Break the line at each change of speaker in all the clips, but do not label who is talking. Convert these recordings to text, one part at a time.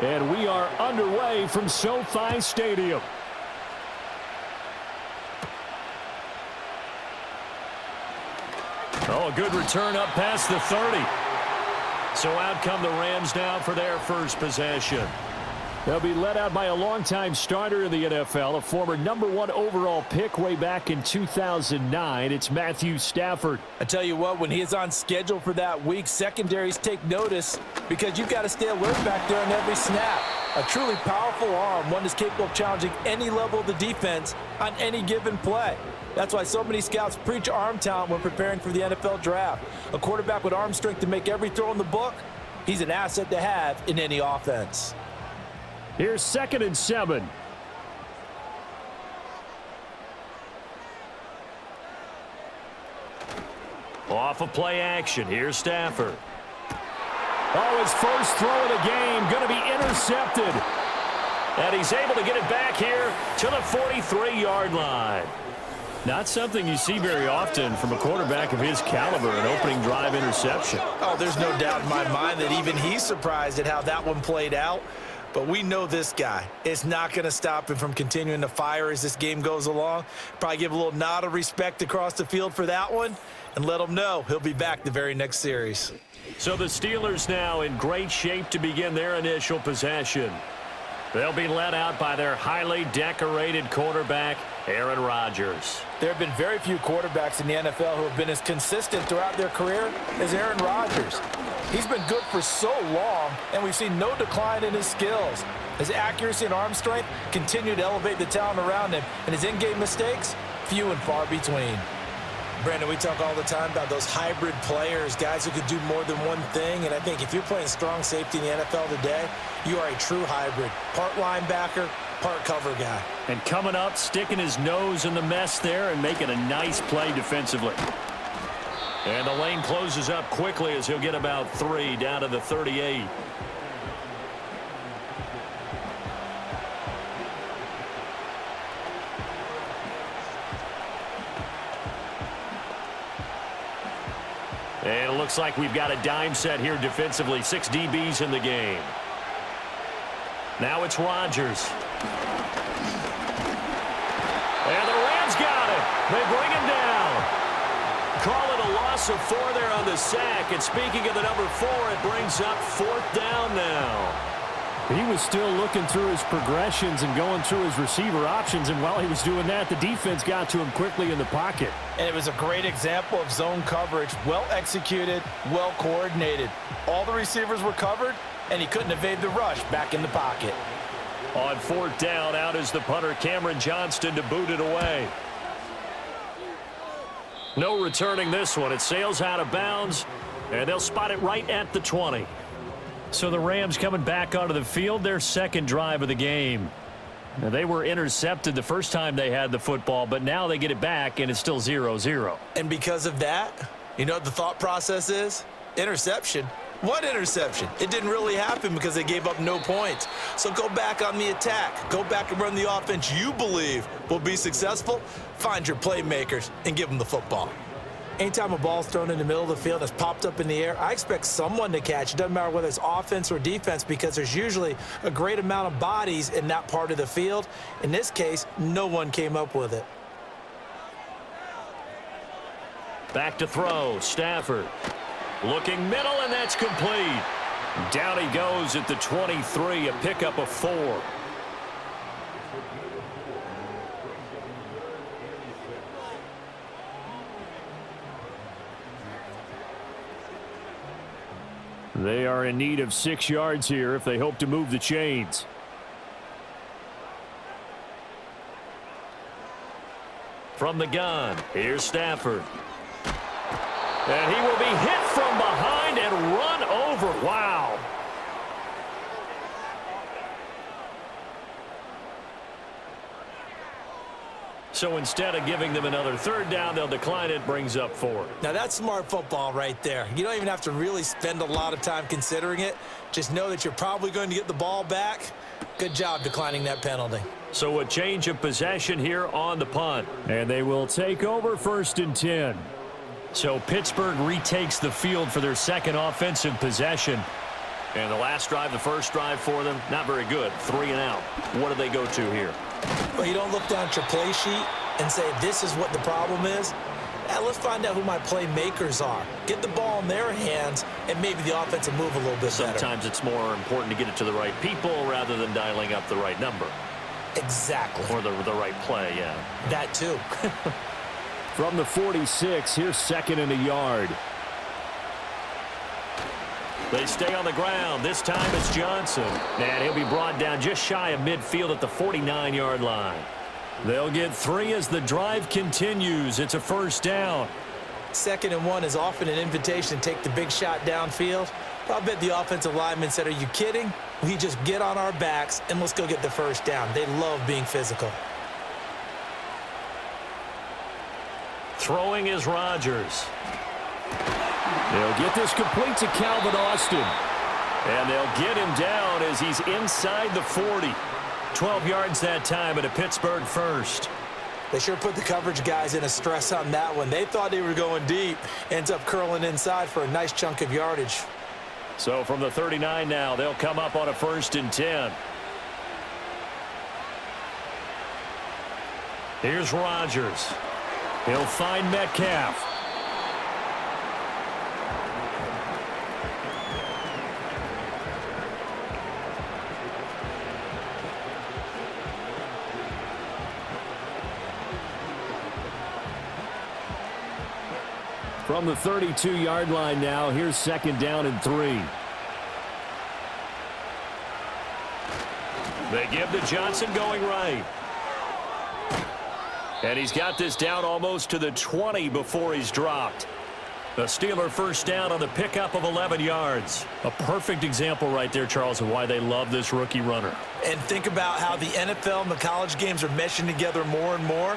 And we are underway from SoFi Stadium. Oh, a good return up past the 30. So out come the Rams now for their first possession. They'll be led out by a longtime starter in the NFL, a former #1 overall pick way back in 2009. It's Matthew Stafford.
I tell you what, when he is on schedule for that week, secondaries take notice because you've got to stay alert back there on every snap. A truly powerful arm, one that's capable of challenging any level of the defense on any given play. That's why so many scouts preach arm talent when preparing for the NFL draft. A quarterback with arm strength to make every throw in the book, he's an asset to have in any offense.
Here's 2nd and 7. Off of play action. Here's Stafford. Oh, his first throw of the game going to be intercepted. And he's able to get it back here to the 43-yard line. Not something you see very often from a quarterback of his caliber, an opening drive interception.
Oh, there's no doubt in my mind that even he's surprised at how that one played out. But we know this guy. It's not going to stop him from continuing to fire as this game goes along. Probably give a little nod of respect across the field for that one and let him know he'll be back the very next series.
So the Steelers now in great shape to begin their initial possession. They'll be led out by their highly decorated quarterback, Aaron Rodgers.
There have been very few quarterbacks in the NFL who have been as consistent throughout their career as Aaron Rodgers. He's been good for so long, and we've seen no decline in his skills. His accuracy and arm strength continue to elevate the talent around him, and his in-game mistakes, few and far between. Brandon, we talk all the time about those hybrid players, guys who could do more than one thing, and I think if you're playing strong safety in the NFL today, you are a true hybrid. Part linebacker, part cover guy.
And coming up, sticking his nose in the mess there and making a nice play defensively. And the lane closes up quickly as he'll get about 3 down to the 38. And it looks like we've got a dime set here defensively. 6 DBs in the game. Now it's Rodgers. And the Rams got it. They bring him down. Call it a loss of 4 there on the sack. And speaking of the number 4, it brings up 4th down now. He was still looking through his progressions and going through his receiver options. And while he was doing that, the defense got to him quickly in the pocket.
And it was a great example of zone coverage. Well executed, well coordinated. All the receivers were covered, and he couldn't evade the rush back in the pocket.
On 4th down, out is the punter, Cameron Johnston, to boot it away. No returning this one. It sails out of bounds, and they'll spot it right at the 20. So the Rams coming back onto the field, their second drive of the game. Now, they were intercepted the first time they had the football, but now they get it back, and it's still 0-0.
And because of that, you know what the thought process is? Interception. What interception? It didn't really happen because they gave up no points. So go back on the attack. Go back and run the offense you believe will be successful. Find your playmakers and give them the football. Anytime a ball's thrown in the middle of the field that's popped up in the air, I expect someone to catch. It doesn't matter whether it's offense or defense because there's usually a great amount of bodies in that part of the field. In this case, no one came up with it.
Back to throw, Stafford. Looking middle, and that's complete. Down he goes at the 23, a pickup of 4. They are in need of 6 yards here if they hope to move the chains. From the gun, here's Stafford. And he will be hit from behind and run over. Wow. So instead of giving them another 3rd down, they'll decline it, brings up 4.
Now that's smart football right there. You don't even have to really spend a lot of time considering it. Just know that you're probably going to get the ball back. Good job declining that penalty.
So a change of possession here on the punt. And they will take over 1st and 10. So Pittsburgh retakes the field for their second offensive possession. And the last drive, the first drive for them, not very good. 3 and out. What do they go to here?
Well, you don't look down at your play sheet and say, this is what the problem is. Let's find out who my playmakers are. Get the ball in their hands, and maybe the offense will move a little bit better.
Sometimes it's more important to get it to the right people rather than dialing up the right number.
Exactly.
Or the right play, yeah.
That too.
From the 46, here's 2nd and a yard. They stay on the ground. This time it's Johnson. And he'll be brought down just shy of midfield at the 49-yard line. They'll get 3 as the drive continues. It's a first down.
2nd and 1 is often an invitation to take the big shot downfield. I'll bet the offensive lineman said, are you kidding? We just get on our backs and let's go get the first down. They love being physical.
Throwing is Rodgers. They'll get this complete to Calvin Austin. And they'll get him down as he's inside the 40. 12 yards that time at a Pittsburgh first.
They sure put the coverage guys in a stress on that one. They thought they were going deep. Ends up curling inside for a nice chunk of yardage.
So from the 39 now, they'll come up on a 1st and 10. Here's Rodgers. He'll find Metcalf. From the 32-yard line now, here's 2nd down and 3. They give to Johnson going right. And he's got this down almost to the 20 before he's dropped. The Steeler first down on the pickup of 11 yards. A perfect example right there, Charles, of why they love this rookie runner.
And think about how the NFL and the college games are meshing together more and more.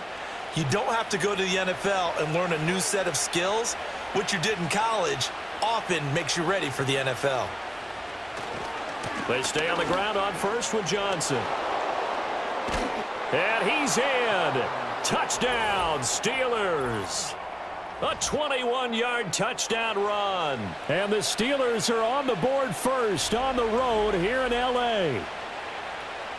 You don't have to go to the NFL and learn a new set of skills. What you did in college often makes you ready for the NFL.
They stay on the ground on first with Johnson. And he's in. Touchdown, Steelers. A 21-yard touchdown run. And the Steelers are on the board first on the road here in L.A.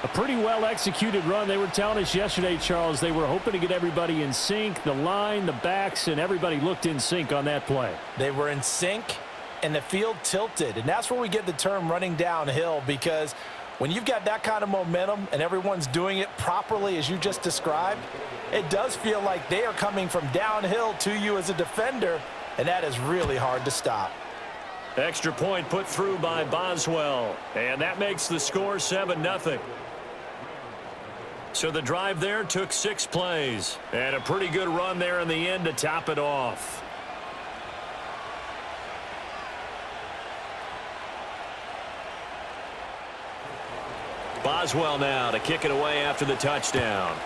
A pretty well-executed run. They were telling us yesterday, Charles, they were hoping to get everybody in sync. The line, the backs, and everybody looked in sync on that play.
They were in sync, and the field tilted. And that's where we get the term running downhill, because when you've got that kind of momentum and everyone's doing it properly as you just described, it does feel like they are coming from downhill to you as a defender, and that is really hard to stop.
Extra point put through by Boswell, and that makes the score 7-0. So the drive there took 6 plays, and a pretty good run there in the end to top it off. Boswell now to kick it away after the touchdown.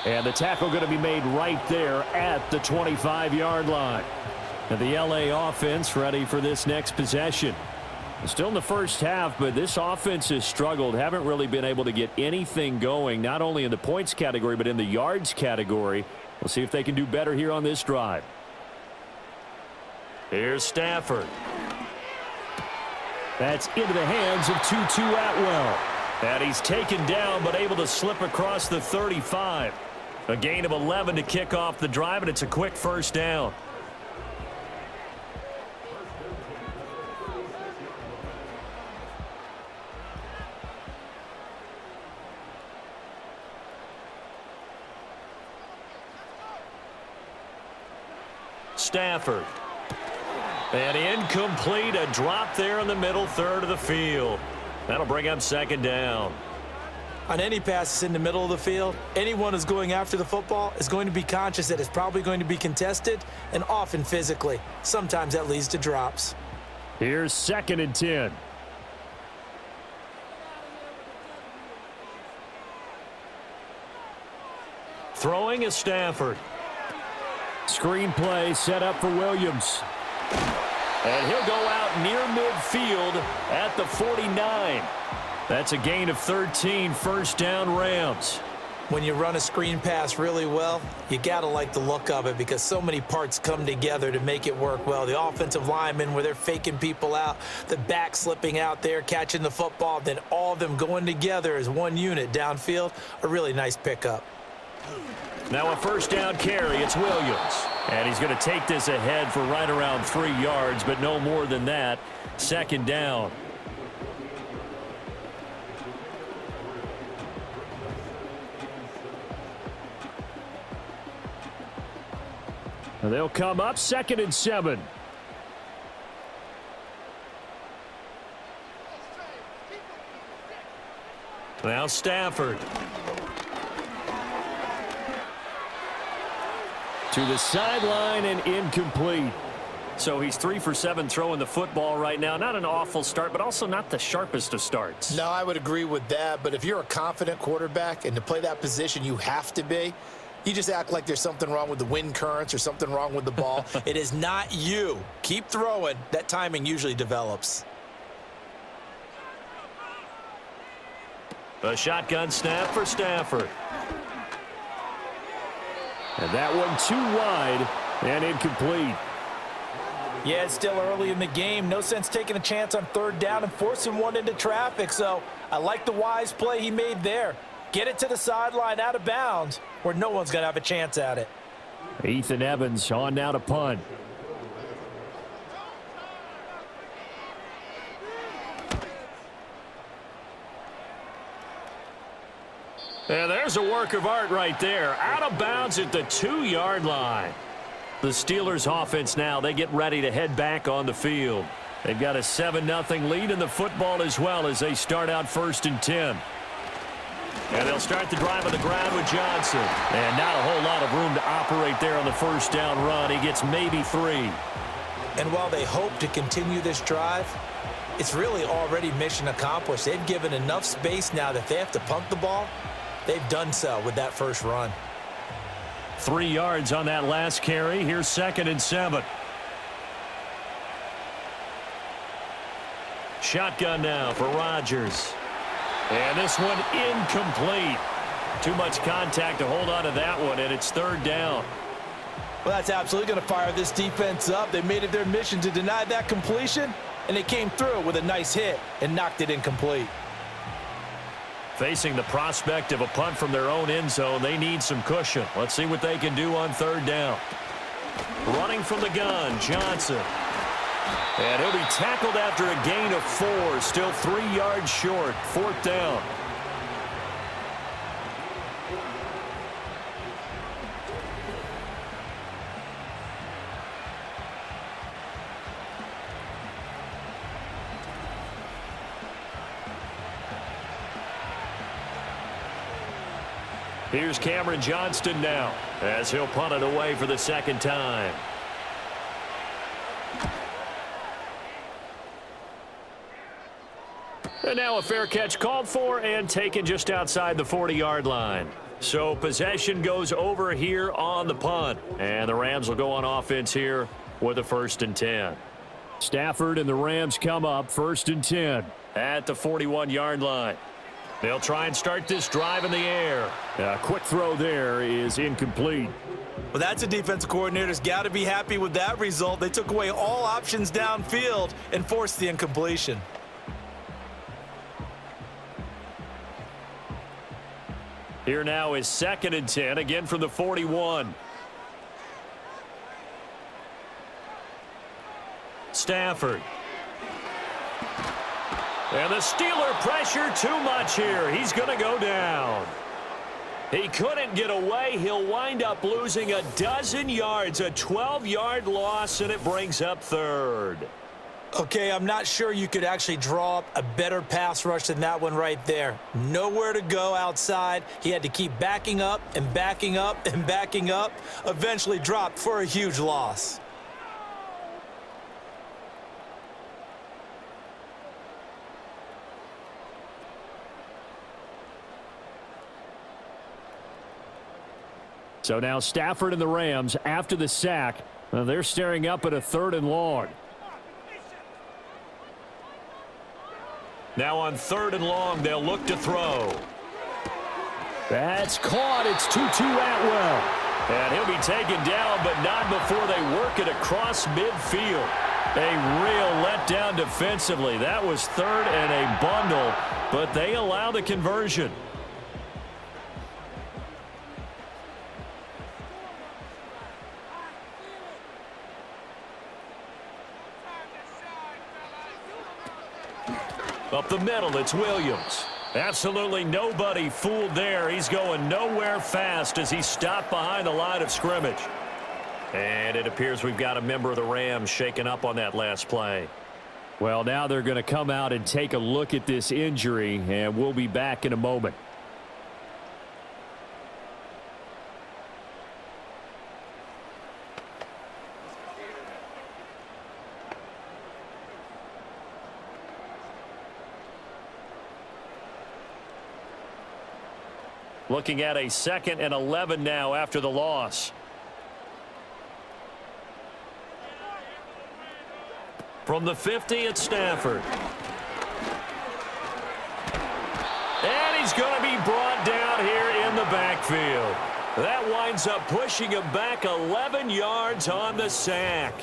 And the tackle going to be made right there at the 25-yard line. And the L.A. offense ready for this next possession. Still in the first half, but this offense has struggled. Haven't really been able to get anything going, not only in the points category, but in the yards category. We'll see if they can do better here on this drive. Here's Stafford. That's into the hands of TuTu Atwell. And he's taken down, but able to slip across the 35. A gain of 11 to kick off the drive, and it's a quick first down. Stafford. And incomplete, a drop there in the middle third of the field. That'll bring up 2nd down.
On any passes in the middle of the field, anyone who's going after the football is going to be conscious that it's probably going to be contested, and often physically. Sometimes that leads to drops.
Here's 2nd and 10. Throwing is Stafford. Screen play set up for Williams. And he'll go out near midfield at the 49. That's a gain of 13, first down Rams.
When you run a screen pass really well, you got to like the look of it because so many parts come together to make it work well. The offensive linemen, where they're faking people out, the back slipping out there, catching the football, then all of them going together as one unit downfield, a really nice pickup.
Now a first down carry, it's Williams. And he's going to take this ahead for right around 3 yards, but no more than that. Second down. They'll come up 2nd and 7. Now Stafford. To the sideline and incomplete. So he's 3 for 7 throwing the football right now. Not an awful start, but also not the sharpest of starts.
No, I would agree with that. But if you're a confident quarterback and to play that position, you have to be. You just act like there's something wrong with the wind currents or something wrong with the ball. It is not you. Keep throwing. That timing usually develops.
A shotgun snap for Stafford. And that one too wide and incomplete.
Yeah, it's still early in the game. No sense taking a chance on 3rd down and forcing one into traffic. So I like the wise play he made there. Get it to the sideline out of bounds where no one's going to have a chance at it.
Ethan Evans on now to punt. And there's a work of art right there. Out of bounds at the 2-yard line. The Steelers offense now, they get ready to head back on the field. They've got a 7-0 lead in the football as well as they start out 1st and 10. And they'll start the drive on the ground with Johnson. And not a whole lot of room to operate there on the first down run. He gets maybe 3.
And while they hope to continue this drive, it's really already mission accomplished. They've given enough space now that if they have to punt the ball, they've done so with that first run.
3 yards on that last carry. Here's 2nd and 7. Shotgun now for Rodgers. And this one incomplete. Too much contact to hold on to that one, and it's 3rd down.
Well, that's absolutely going to fire this defense up. They made it their mission to deny that completion, and they came through with a nice hit and knocked it incomplete.
Facing the prospect of a punt from their own end zone, they need some cushion. Let's see what they can do on 3rd down. Running from the gun, Johnson. And he'll be tackled after a gain of 4, still 3 yards short, 4th down. Here's Cameron Johnston now as he'll punt it away for the 2nd time. And now a fair catch called for and taken just outside the 40-yard line. So possession goes over here on the punt. And the Rams will go on offense here with a 1st and 10. Stafford and the Rams come up 1st and 10 at the 41-yard line. They'll try and start this drive in the air. A quick throw there is incomplete.
Well, that's a defensive coordinator's got to be happy with that result. They took away all options downfield and forced the incompletion.
Here now is 2nd and 10, again from the 41. Stafford. And the Steeler pressure too much here. He's going to go down. He couldn't get away. He'll wind up losing a dozen yards, a 12-yard loss, and it brings up 3rd.
Okay, I'm not sure you could actually draw up a better pass rush than that one right there. Nowhere to go outside. He had to keep backing up and backing up and backing up. Eventually dropped for a huge loss.
So now Stafford and the Rams, after the sack, they're staring up at a 3rd and long. Now on 3rd and long, they'll look to throw. That's caught. It's TuTu Atwell. And he'll be taken down, but not before they work it across midfield. A real letdown defensively. That was third and a bundle, but they allow the conversion. Up the middle, it's Williams. Absolutely nobody fooled there. He's going nowhere fast as he stopped behind the line of scrimmage. And it appears we've got a member of the Rams shaken up on that last play. Well, now they're going to come out and take a look at this injury, and we'll be back in a moment. Looking at a 2nd and 11 now after the loss. From the 50, it's Stafford. And he's going to be brought down here in the backfield. That winds up pushing him back 11 yards on the sack.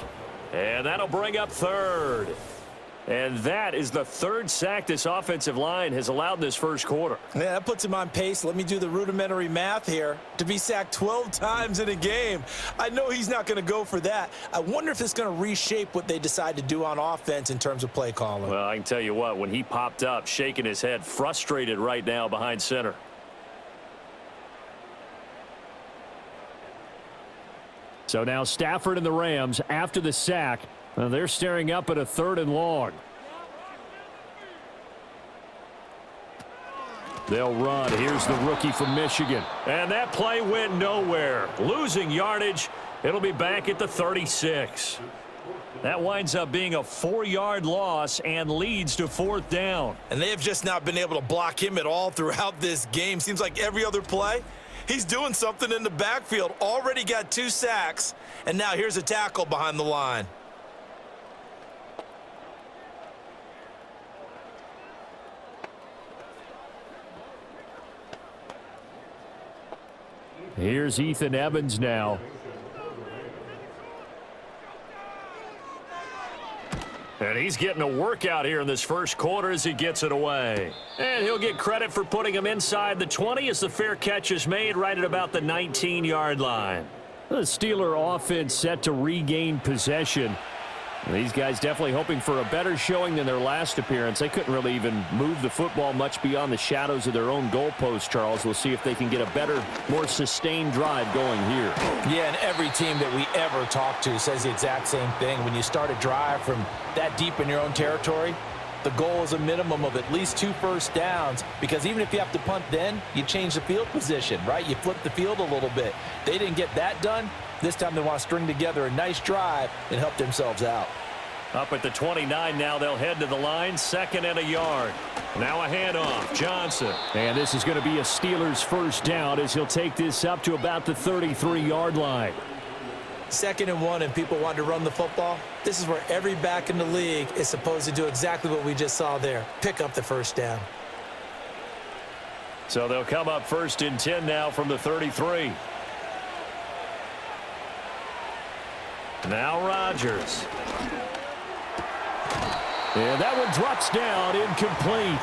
And that'll bring up 3rd. And that is the 3rd sack this offensive line has allowed in this first quarter.
Yeah, that puts him on pace. Let me do the rudimentary math here. To be sacked 12 times in a game, I know he's not going to go for that. I wonder if it's going to reshape what they decide to do on offense in terms of play calling.
Well, I can tell you what, when he popped up, shaking his head, frustrated right now behind center. So now Stafford and the Rams, after the sack, they're staring up at a 3rd and long. They'll run. Here's the rookie from Michigan. And that play went nowhere. Losing yardage. It'll be back at the 36. That winds up being a 4-yard loss and leads to 4th down.
And they have just not been able to block him at all throughout this game. Seems like every other play, he's doing something in the backfield. Already got 2 sacks, and now here's a tackle behind the line.
Here's Ethan Evans now. And he's getting a workout here in this first quarter as he gets it away. And he'll get credit for putting him inside the 20 as the fair catch is made right at about the 19-yard line. The Steeler offense set to regain possession. These guys definitely hoping for a better showing than their last appearance. They couldn't really even move the football much beyond the shadows of their own goalpost, Charles. We'll see if they can get a better, more sustained drive going here.
Yeah, and every team that we ever talk to says the exact same thing. When you start a drive from that deep in your own territory, the goal is a minimum of at least 2 first downs, because even if you have to punt then, you change the field position, right? You flip the field a little bit. They didn't get that done. This time they want to string together a nice drive and help themselves out.
Up at the 29 now, they'll head to the line, 2nd and a yard. Now a handoff, Johnson. And this is going to be a Steelers first down as he'll take this up to about the 33-yard line.
2nd and 1 and people want to run the football. This is where every back in the league is supposed to do exactly what we just saw there. Pick up the first down.
So they'll come up 1st and 10 now from the 33. Now Rodgers. And that one drops down, incomplete.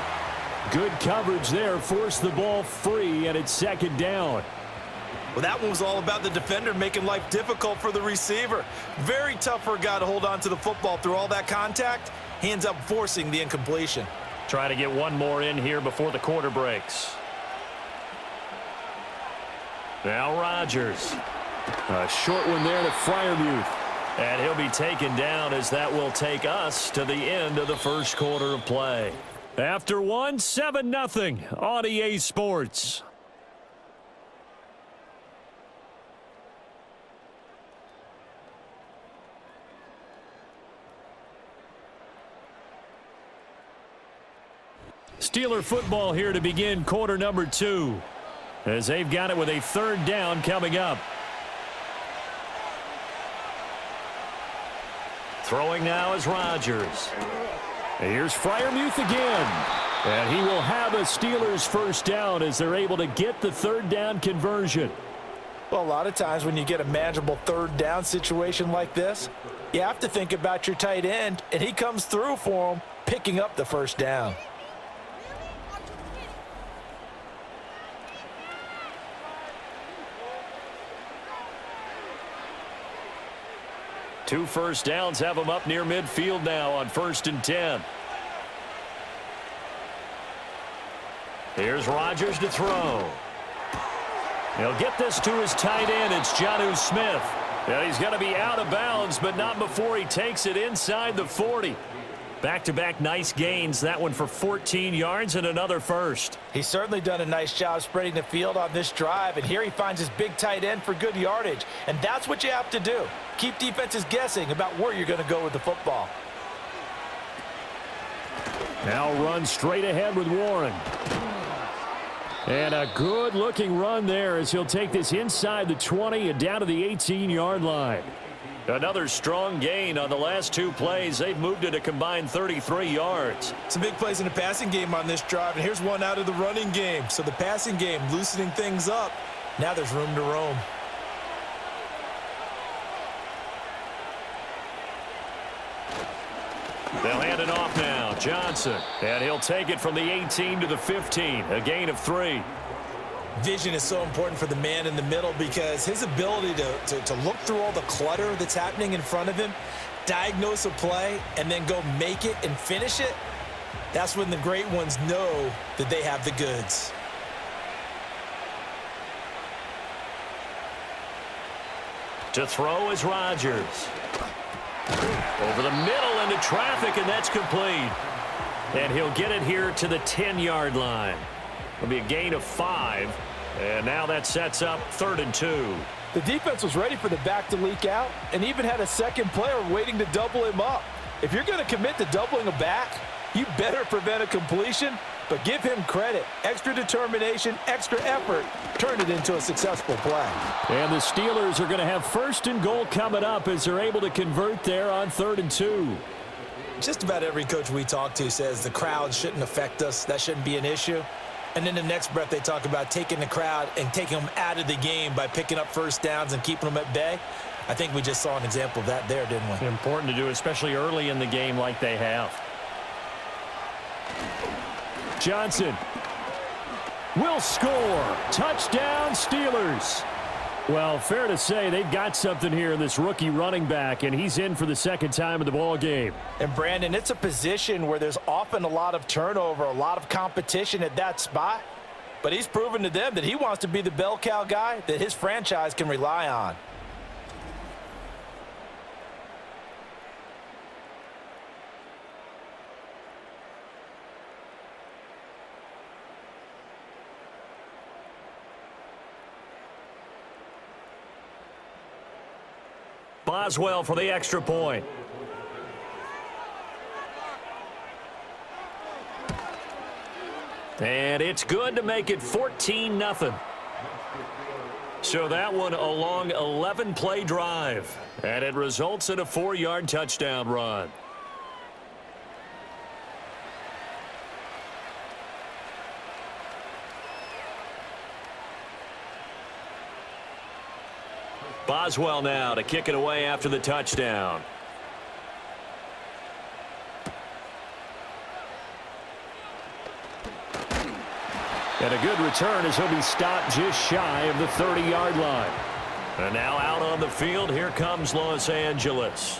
Good coverage there, forced the ball free, and it's 2nd down.
Well, that one was all about the defender making life difficult for the receiver. Very tough for a guy to hold on to the football through all that contact. He ends up forcing the incompletion.
Try to get one more in here before the quarter breaks. Now Rodgers. A short one there to Freiermuth. And he'll be taken down as that will take us to the end of the first quarter of play. After one, 7-0 on EA Sports. Steeler football here to begin quarter number 2. As they've got it with a 3rd down coming up. Throwing now is Rodgers. Here's Freiermuth again. And he will have a Steelers first down as they're able to get the third down conversion.
Well, a lot of times when you get a manageable third down situation like this, you have to think about your tight end, and he comes through for him, picking up the first down.
Two first downs have him up near midfield now on 1st and 10. Here's Rodgers to throw. He'll get this to his tight end. It's Jonnu Smith. Yeah, he's going to be out of bounds, but not before he takes it inside the 40. Back-to-back nice gains. That one for 14 yards and another first.
He's certainly done a nice job spreading the field on this drive, and here he finds his big tight end for good yardage. And that's what you have to do. Keep defenses guessing about where you're going to go with the football.
Now run straight ahead with Warren. And a good-looking run there as he'll take this inside the 20 and down to the 18-yard line. Another strong gain on the last two plays. They've moved it a combined 33 yards.
Some big plays in the passing game on this drive, and here's one out of the running game. So the passing game loosening things up. Now there's room to roam.
They'll hand it off now. Johnson. And he'll take it from the 18 to the 15. A gain of 3.
Vision is so important for the man in the middle because his ability to look through all the clutter that's happening in front of him, diagnose a play, and then go make it and finish it, that's when the great ones know that they have the goods.
To throw is Rodgers. Over the middle into traffic, and that's complete. And he'll get it here to the 10-yard line. It'll be a gain of 5. And now that sets up 3rd and 2.
The defense was ready for the back to leak out and even had a second player waiting to double him up. If you're going to commit to doubling a back, you better prevent a completion, but give him credit. Extra determination, extra effort, turn it into a successful play.
And the Steelers are going to have 1st and goal coming up as they're able to convert there on 3rd and 2.
Just about every coach we talk to says the crowd shouldn't affect us. That shouldn't be an issue. And in the next breath, they talk about taking the crowd and taking them out of the game by picking up first downs and keeping them at bay. I think we just saw an example of that there, didn't we?
Important to do, especially early in the game like they have. Johnson will score. Touchdown, Steelers. Well, fair to say they've got something here in this rookie running back, and he's in for the second time in the ball game.
And, Brandon, it's a position where there's often a lot of turnover, a lot of competition at that spot. But he's proven to them that he wants to be the bell cow guy that his franchise can rely on.
Boswell for the extra point. And it's good to make it 14-0. So that one a long 11-play drive. And it results in a 4-yard touchdown run. Boswell now to kick it away after the touchdown. And a good return as he'll be stopped just shy of the 30-yard line. And now out on the field, here comes Los Angeles.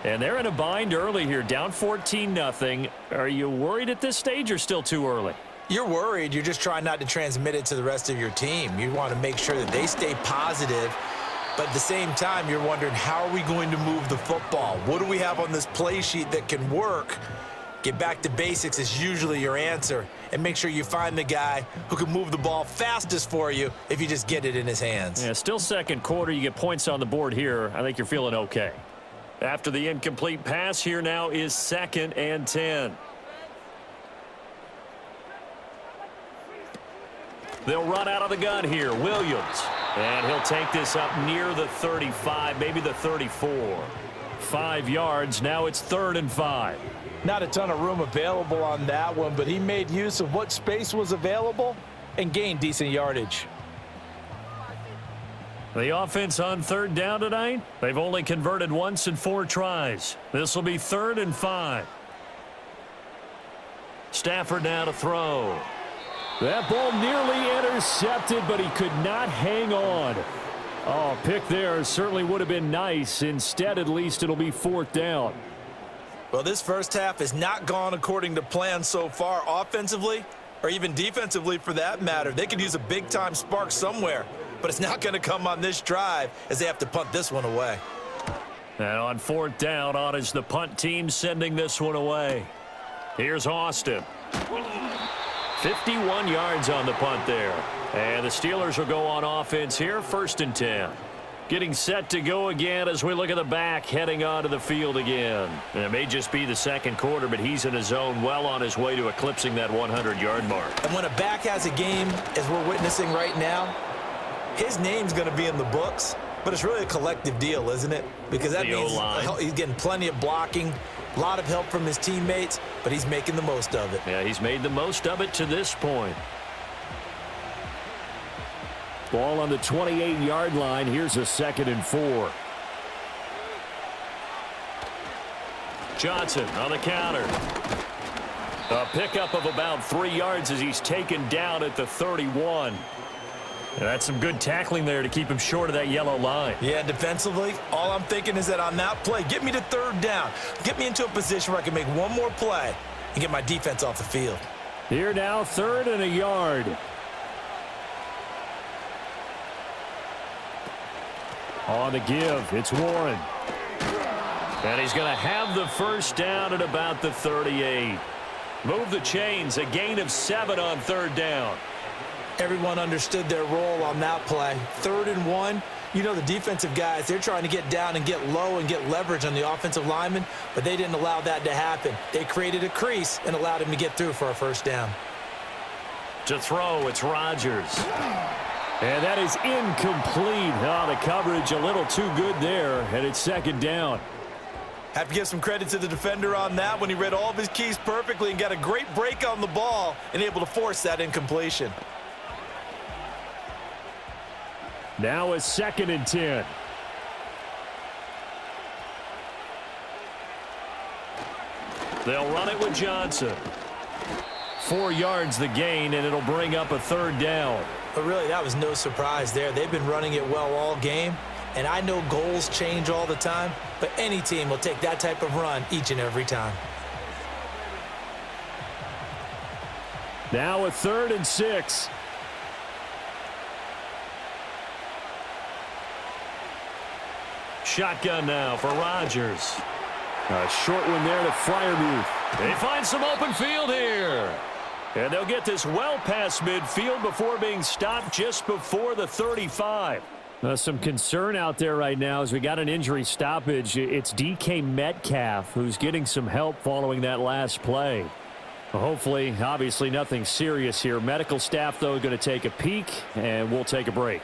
And they're in a bind early here, down 14-0. Are you worried at this stage or still too early?
You're worried. You're just trying not to transmit it to the rest of your team. You want to make sure that they stay positive. But at the same time, you're wondering, how are we going to move the football? What do we have on this play sheet that can work? Get back to basics is usually your answer. And make sure you find the guy who can move the ball fastest for you if you just get it in his hands.
Yeah, still second quarter. You get points on the board here. I think you're feeling okay. After the incomplete pass, here now is 2nd and 10. They'll run out of the gun here. Williams. And he'll take this up near the 35, maybe the 34. 5 yards. Now it's 3rd and 5.
Not a ton of room available on that one, but he made use of what space was available and gained decent yardage.
The offense on 3rd down tonight, they've only converted once in 4 tries. This will be 3rd and 5. Stafford now to throw. That ball nearly intercepted, but he could not hang on. Oh, pick there certainly would have been nice. Instead, at least it'll be 4th down.
Well, this first half has not gone according to plan so far offensively or even defensively for that matter. They could use a big-time spark somewhere, but it's not going to come on this drive as they have to punt this one away.
And on 4th down, on is the punt team sending this one away. Here's Austin. 51 yards on the punt there. And the Steelers will go on offense here, 1st and 10. Getting set to go again as we look at the back heading onto the field again. And it may just be the 2nd quarter, but he's in his zone well on his way to eclipsing that 100-yard mark.
And when a back has a game, as we're witnessing right now, his name's going to be in the books, but it's really a collective deal, isn't it? Because that means he's getting plenty of blocking, a lot of help from his teammates, but he's making the most of it.
Yeah, he's made the most of it to this point. Ball on the 28-yard line. Here's a 2nd and 4. Johnson on the counter. A pickup of about 3 yards as he's taken down at the 31. And that's some good tackling there to keep him short of that yellow line.
Yeah, defensively, all I'm thinking is that on that play, get me to 3rd down. Get me into a position where I can make one more play and get my defense off the field.
Here now, 3rd and a yard. On the give, it's Warren. And he's going to have the 1st down at about the 38. Move the chains, a gain of 7 on 3rd down.
Everyone understood their role on that play. 3rd and 1, you know the defensive guys, they're trying to get down and get low and get leverage on the offensive lineman, but they didn't allow that to happen. They created a crease and allowed him to get through for a 1st down.
To throw, it's Rodgers. And that is incomplete. Oh, the coverage a little too good there, and it's 2nd down.
Have to give some credit to the defender on that when he read all of his keys perfectly and got a great break on the ball and able to force that incompletion.
Now a 2nd and 10. They'll run it with Johnson. 4 yards the gain, and it'll bring up a 3rd down.
But really, that was no surprise there. They've been running it well all game, and I know goals change all the time, but any team will take that type of run each and every time.
Now a 3rd and 6. Shotgun now for Rodgers. A short one there to Freiermuth. They find some open field here. And they'll get this well past midfield before being stopped just before the 35. Some concern out there right now as we got an injury stoppage. It's DK Metcalf who's getting some help following that last play. Hopefully, obviously nothing serious here. Medical staff, though, going to take a peek, and we'll take a break.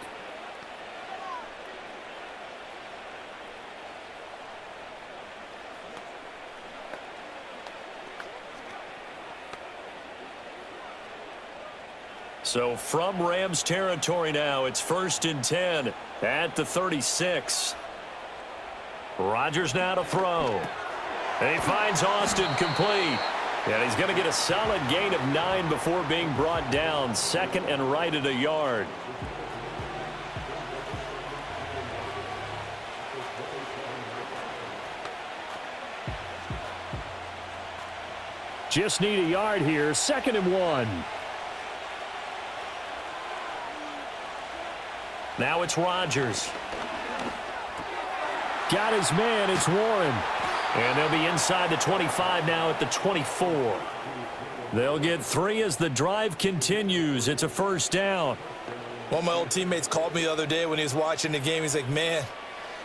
So from Rams territory now, it's 1st and 10 at the 36. Rodgers now to throw. And he finds Austin complete. And he's going to get a solid gain of 9 before being brought down. 2nd and right at a yard. Just need a yard here. 2nd and 1. Now it's Rodgers. Got his man. It's Warren. And they'll be inside the 25 now at the 24. They'll get 3 as the drive continues. It's a 1st down.
One of my old teammates called me the other day when he was watching the game. He's like, man,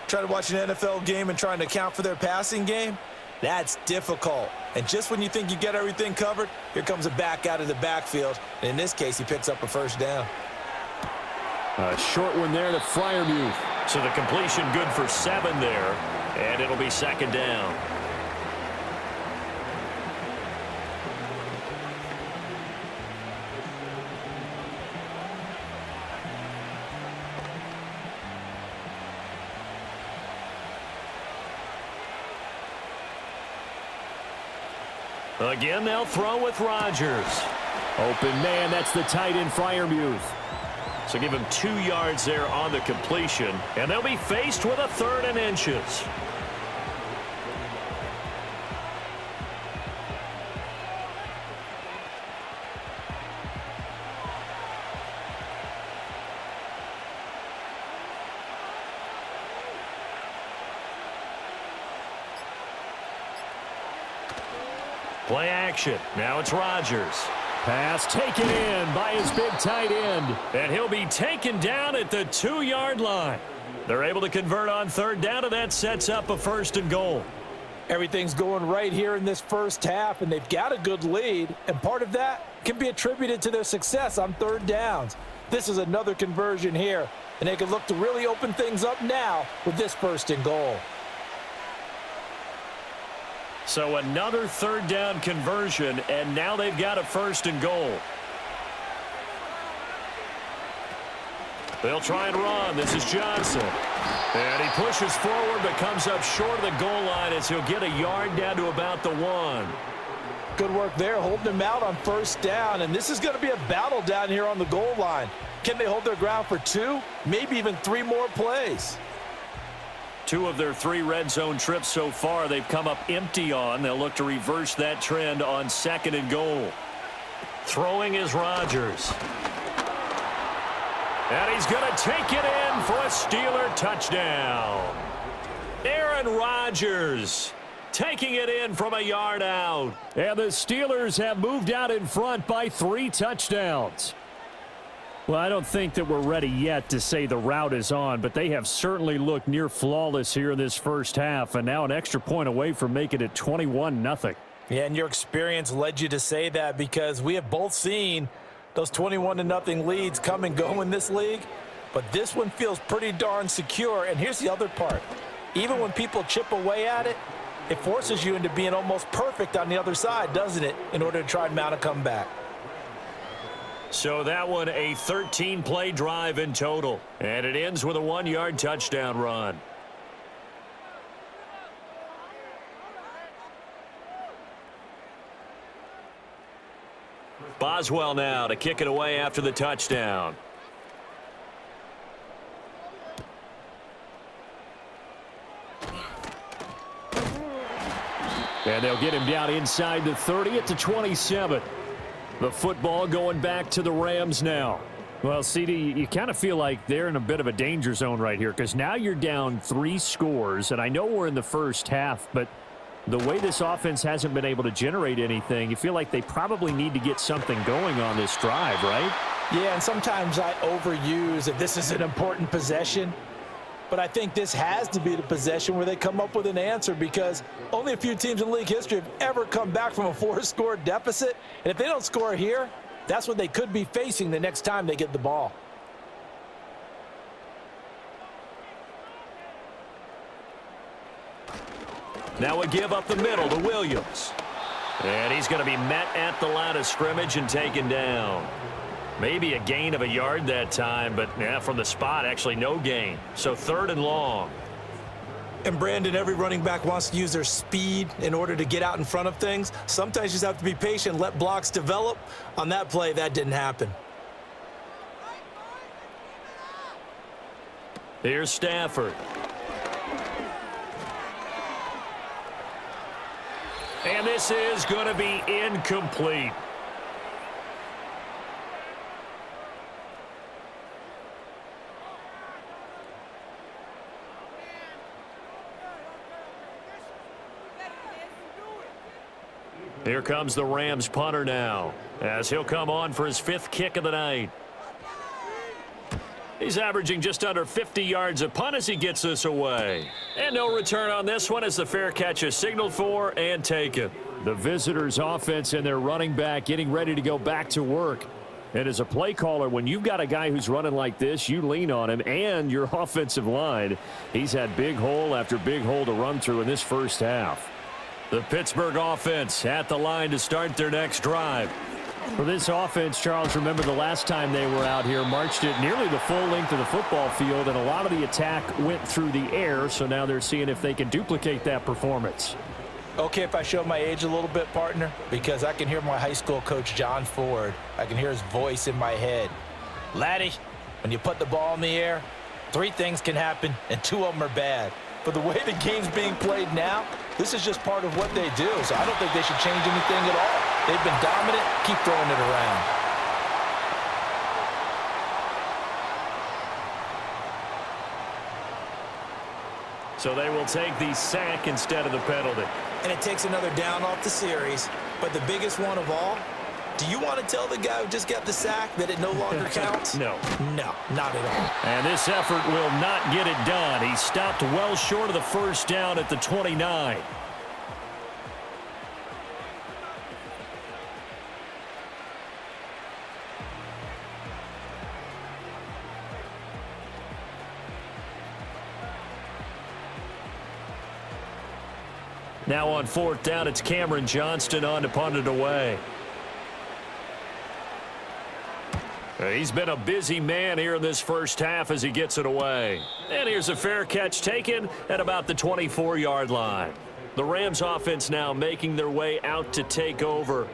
trying to watch an NFL game and trying to account for their passing game, that's difficult. And just when you think you get everything covered, here comes a back out of the backfield. And in this case, he picks up a 1st down.
A short one there to Freiermuth. So the completion good for 7 there, and it'll be second down. Again, they'll throw with Rodgers.
Open man, that's the tight end, Freiermuth.
So give him 2 yards there on the completion, and they'll be faced with a 3rd and inches. Play action. Now it's Rodgers.
Pass taken in by his big tight end.
And he'll be taken down at the 2-yard line. They're able to convert on 3rd down, and that sets up a 1st and goal.
Everything's going right here in this first half, and they've got a good lead, and part of that can be attributed to their success on 3rd downs. This is another conversion here, and they can look to really open things up now with this 1st and goal.
So another 3rd down conversion, and now they've got a 1st and goal. They'll try and run. This is Johnson. And he pushes forward but comes up short of the goal line as he'll get a yard down to about the 1.
Good work there, holding him out on 1st down, and this is going to be a battle down here on the goal line. Can they hold their ground for 2, maybe even 3 more plays?
2 of their 3 red zone trips so far they've come up empty on. They'll look to reverse that trend on 2nd and goal. Throwing is Rodgers. And he's going to take it in for a Steeler touchdown. Aaron Rodgers taking it in from a yard out.
And the Steelers have moved out in front by 3 touchdowns. Well, I don't think that we're ready yet to say the route is on, but they have certainly looked near flawless here in this first half, and now an extra point away from making it 21-0.
Yeah, and your experience led you to say that because we have both seen those 21-0 leads come and go in this league, but this one feels pretty darn secure. And here's the other part. Even when people chip away at it, it forces you into being almost perfect on the other side, doesn't it, in order to try and mount a comeback.
So that one a 13-play drive in total, and it ends with a 1-yard touchdown run. Boswell now to kick it away after the touchdown.
And they'll get him down inside the 30 at the 27. The football going back to the Rams now. Well, CD, you kind of feel like they're in a bit of a danger zone right here because now you're down 3 scores, and I know we're in the first half, but the way this offense hasn't been able to generate anything, you feel like they probably need to get something going on this drive, right?
Yeah, and sometimes I overuse that this is an important possession, but I think this has to be the possession where they come up with an answer because only a few teams in league history have ever come back from a 4-score deficit. And if they don't score here, that's what they could be facing the next time they get the ball.
Now a give up the middle to Williams. And he's going to be met at the line of scrimmage and taken down. Maybe a gain of a yard that time, but yeah, from the spot, actually no gain. So 3rd and long.
And Brandon, every running back wants to use their speed in order to get out in front of things. Sometimes you just have to be patient, let blocks develop. On that play, that didn't happen.
Here's Stafford. And this is going to be incomplete. Here comes the Rams punter now, as he'll come on for his 5th kick of the night. He's averaging just under 50 yards a punt as he gets this away. And no return on this one as the fair catch is signaled for and taken.
The visitors' offense and their running back getting ready to go back to work. And as a play caller, when you've got a guy who's running like this, you lean on him and your offensive line. He's had big hole after big hole to run through in this first half. The Pittsburgh offense at the line to start their next drive. For this offense, Charles, remember the last time they were out here, marched it nearly the full length of the football field, and a lot of the attack went through the air, so now they're seeing if they can duplicate that performance.
Okay, if I show my age a little bit, partner, because I can hear my high school coach, John Ford. I can hear his voice in my head. Laddie, when you put the ball in the air, 3 things can happen, and 2 of them are bad. But the way the game's being played now, this is just part of what they do, so I don't think they should change anything at all. They've been dominant. Keep throwing it around.
So they will take the sack instead of the penalty.
And it takes another down off the series. But the biggest one of all, do you want to tell the guy who just got the sack that it no longer counts?
No.
No, not at all.
And this effort will not get it done. He stopped well short of the first down at the 29. Now on 4th down, it's Cameron Johnston on to punt it away. He's been a busy man here in this first half as he gets it away. And here's a fair catch taken at about the 24-yard line. The Rams offense now making their way out to take over.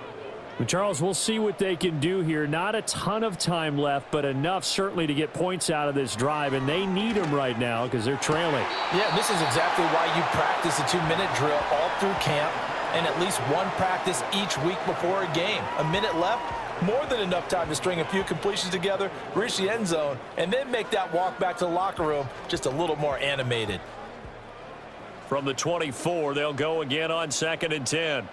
Charles, we'll see what they can do here. Not a ton of time left, but enough certainly to get points out of this drive, and they need them right now because they're trailing.
Yeah, this is exactly why you practice a 2-minute drill all through camp and at least one practice each week before a game. A minute left, more than enough time to string a few completions together, reach the end zone, and then make that walk back to the locker room just a little more animated.
From the 24, they'll go again on 2nd and 10.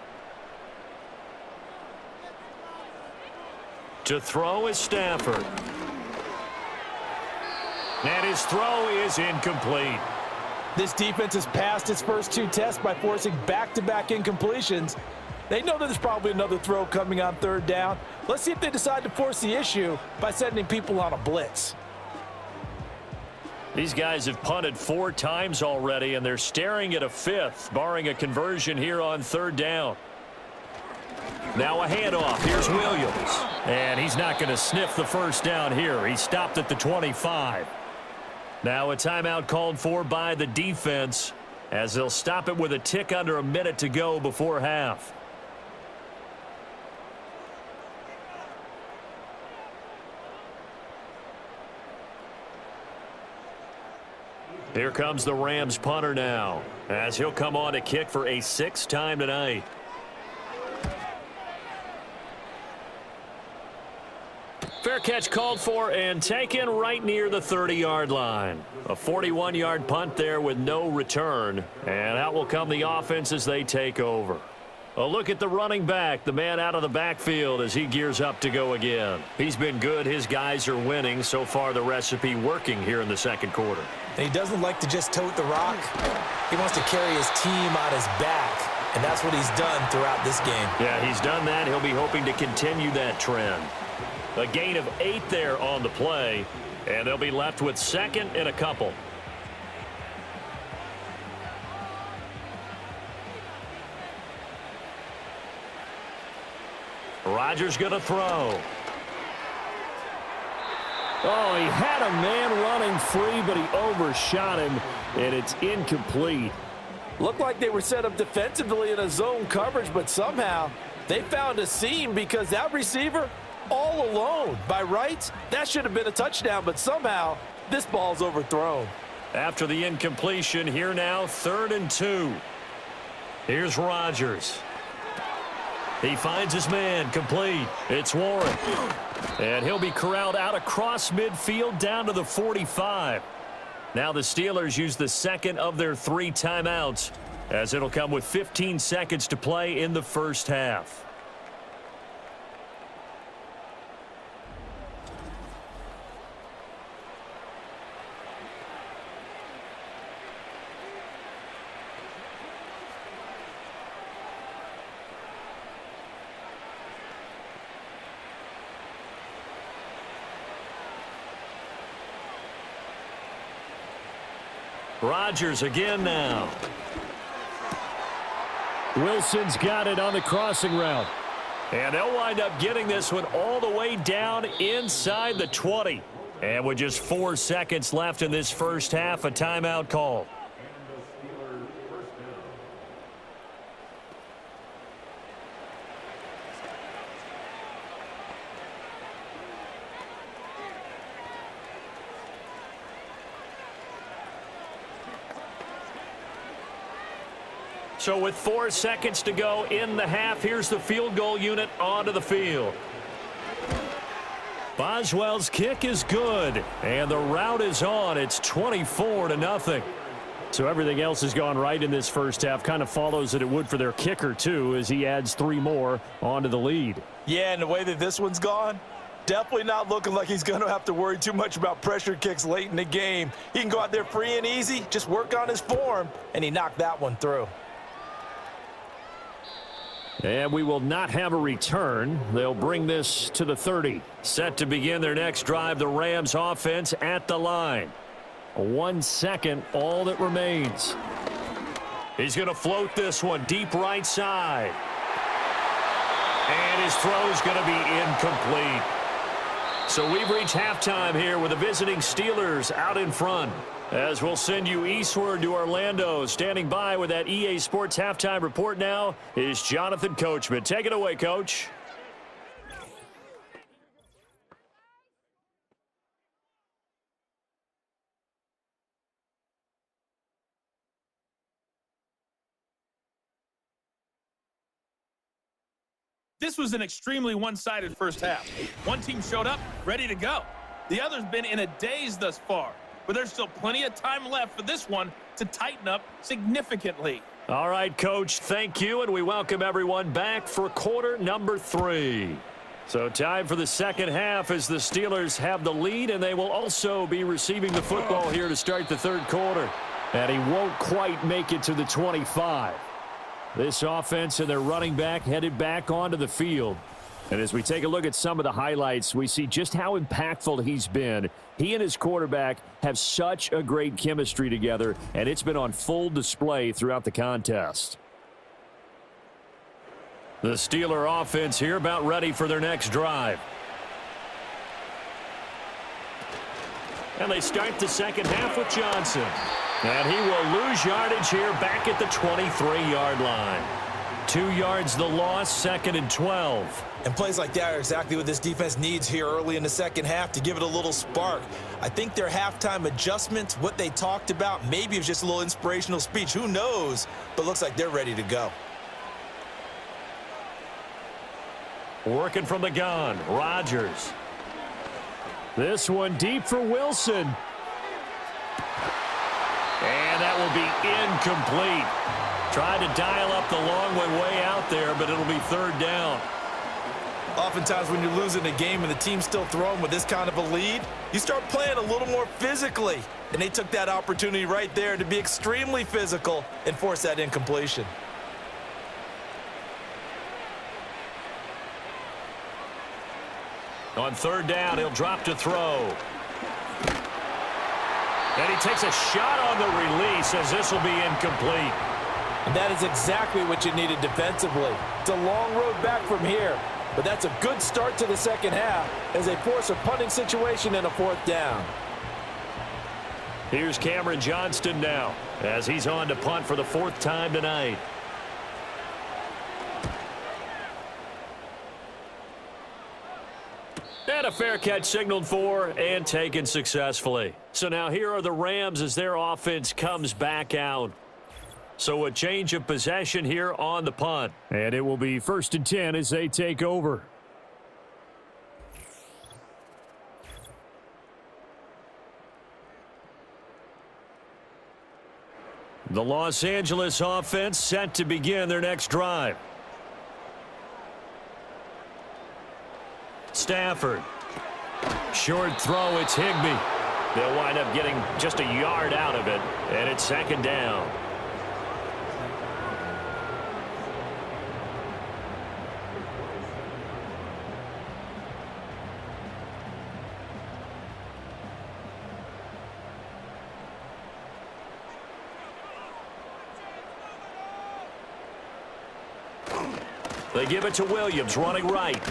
To throw is Stafford. And his throw is incomplete.
This defense has passed its first 2 tests by forcing back-to-back incompletions. They know that there's probably another throw coming on 3rd down. Let's see if they decide to force the issue by sending people on a blitz.
These guys have punted 4 times already, and they're staring at a 5th, barring a conversion here on 3rd down. Now a handoff. Here's Williams. And he's not going to sniff the first down here. He stopped at the 25. Now a timeout called for by the defense as they'll stop it with a tick under a minute to go before half. Here comes the Rams punter now as he'll come on to kick for a 6th time tonight. Fair catch called for and taken right near the 30-yard line. A 41-yard punt there with no return. And out will come the offense as they take over. A look at the running back, the man out of the backfield as he gears up to go again. He's been good. His guys are winning. So far the recipe working here in the 2nd quarter.
And he doesn't like to just tote the rock. He wants to carry his team on his back. And that's what he's done throughout this game.
Yeah, he's done that. He'll be hoping to continue that trend. A gain of 8 there on the play, and they'll be left with 2nd and a couple. Rodgers going to throw. Oh, he had a man running free, but he overshot him, and it's incomplete.
Looked like they were set up defensively in a zone coverage, but somehow they found a seam because that receiver all alone. By rights, that should have been a touchdown, but somehow this ball's overthrown.
After the incompletion, here now, 3rd and 2. Here's Rodgers. He finds his man, complete. It's Warren. And he'll be corralled out across midfield down to the 45. Now the Steelers use the 2nd of their 3 timeouts as it'll come with 15 seconds to play in the first half.
Rodgers again now.
Wilson's got it on the crossing route.
And they'll wind up getting this one all the way down inside the 20. And with just 4 seconds left in this first half, a timeout call. So with 4 seconds to go in the half, here's the field goal unit onto the field. Boswell's kick is good, and the route is on. It's 24-0.
So everything else has gone right in this first half. Kind of follows that it would for their kicker, too, as he adds 3 more onto the lead.
Yeah, and the way that this one's gone, definitely not looking like he's going to have to worry too much about pressure kicks late in the game. He can go out there free and easy, just work on his form, and he knocked that one through.
And we will not have a return. They'll bring this to the 30.
Set to begin their next drive, the Rams offense at the line.
1 second, all that remains.
He's going to float this one deep right side. And his throw is going to be incomplete. So we've reached halftime here with the visiting Steelers out in front. As we'll send you eastward to Orlando. Standing by with that EA Sports halftime report now is Jonathan Coachman. Take it away, Coach.
This was an extremely one-sided first half. One team showed up, ready to go. The other's been in a daze thus far, but there's still plenty of time left for this one to tighten up significantly.
All right, Coach, thank you, and we welcome everyone back for quarter number 3. So time for the second half as the Steelers have the lead, and they will also be receiving the football here to start the third quarter.
And he won't quite make it to the 25. This offense and their running back headed back onto the field. And as we take a look at some of the highlights, we see just how impactful he's been. He and his quarterback have such a great chemistry together, and it's been on full display throughout the contest.
The Steeler offense here about ready for their next drive. And they start the second half with Johnson. And he will lose yardage here back at the 23-yard line. 2 yards the loss, 2nd and 12.
And plays like that are exactly what this defense needs here early in the second half to give it a little spark. I think their halftime adjustments, what they talked about, maybe it was just a little inspirational speech. Who knows? But looks like they're ready to go.
Working from the gun, Rodgers.
This one deep for Wilson.
And that will be incomplete. Tried to dial up the long way out there, but it'll be third down.
Oftentimes when you're losing a game and the team's still throwing with this kind of a lead, you start playing a little more physically. And they took that opportunity right there to be extremely physical and force that incompletion.
On third down, he'll drop to throw. And he takes a shot on the release as this will be incomplete.
And that is exactly what you needed defensively. It's a long road back from here, but that's a good start to the second half as they force a punting situation and a 4th down.
Here's Cameron Johnston now as he's on to punt for the 4th time tonight. And a fair catch signaled for and taken successfully. So now here are the Rams as their offense comes back out. So a change of possession here on the punt.
And it will be 1st and 10 as they take over.
The Los Angeles offense set to begin their next drive. Stafford. Short throw, it's Higbee. They'll wind up getting just a yard out of it, and it's 2nd down. They give it to Williams, running right.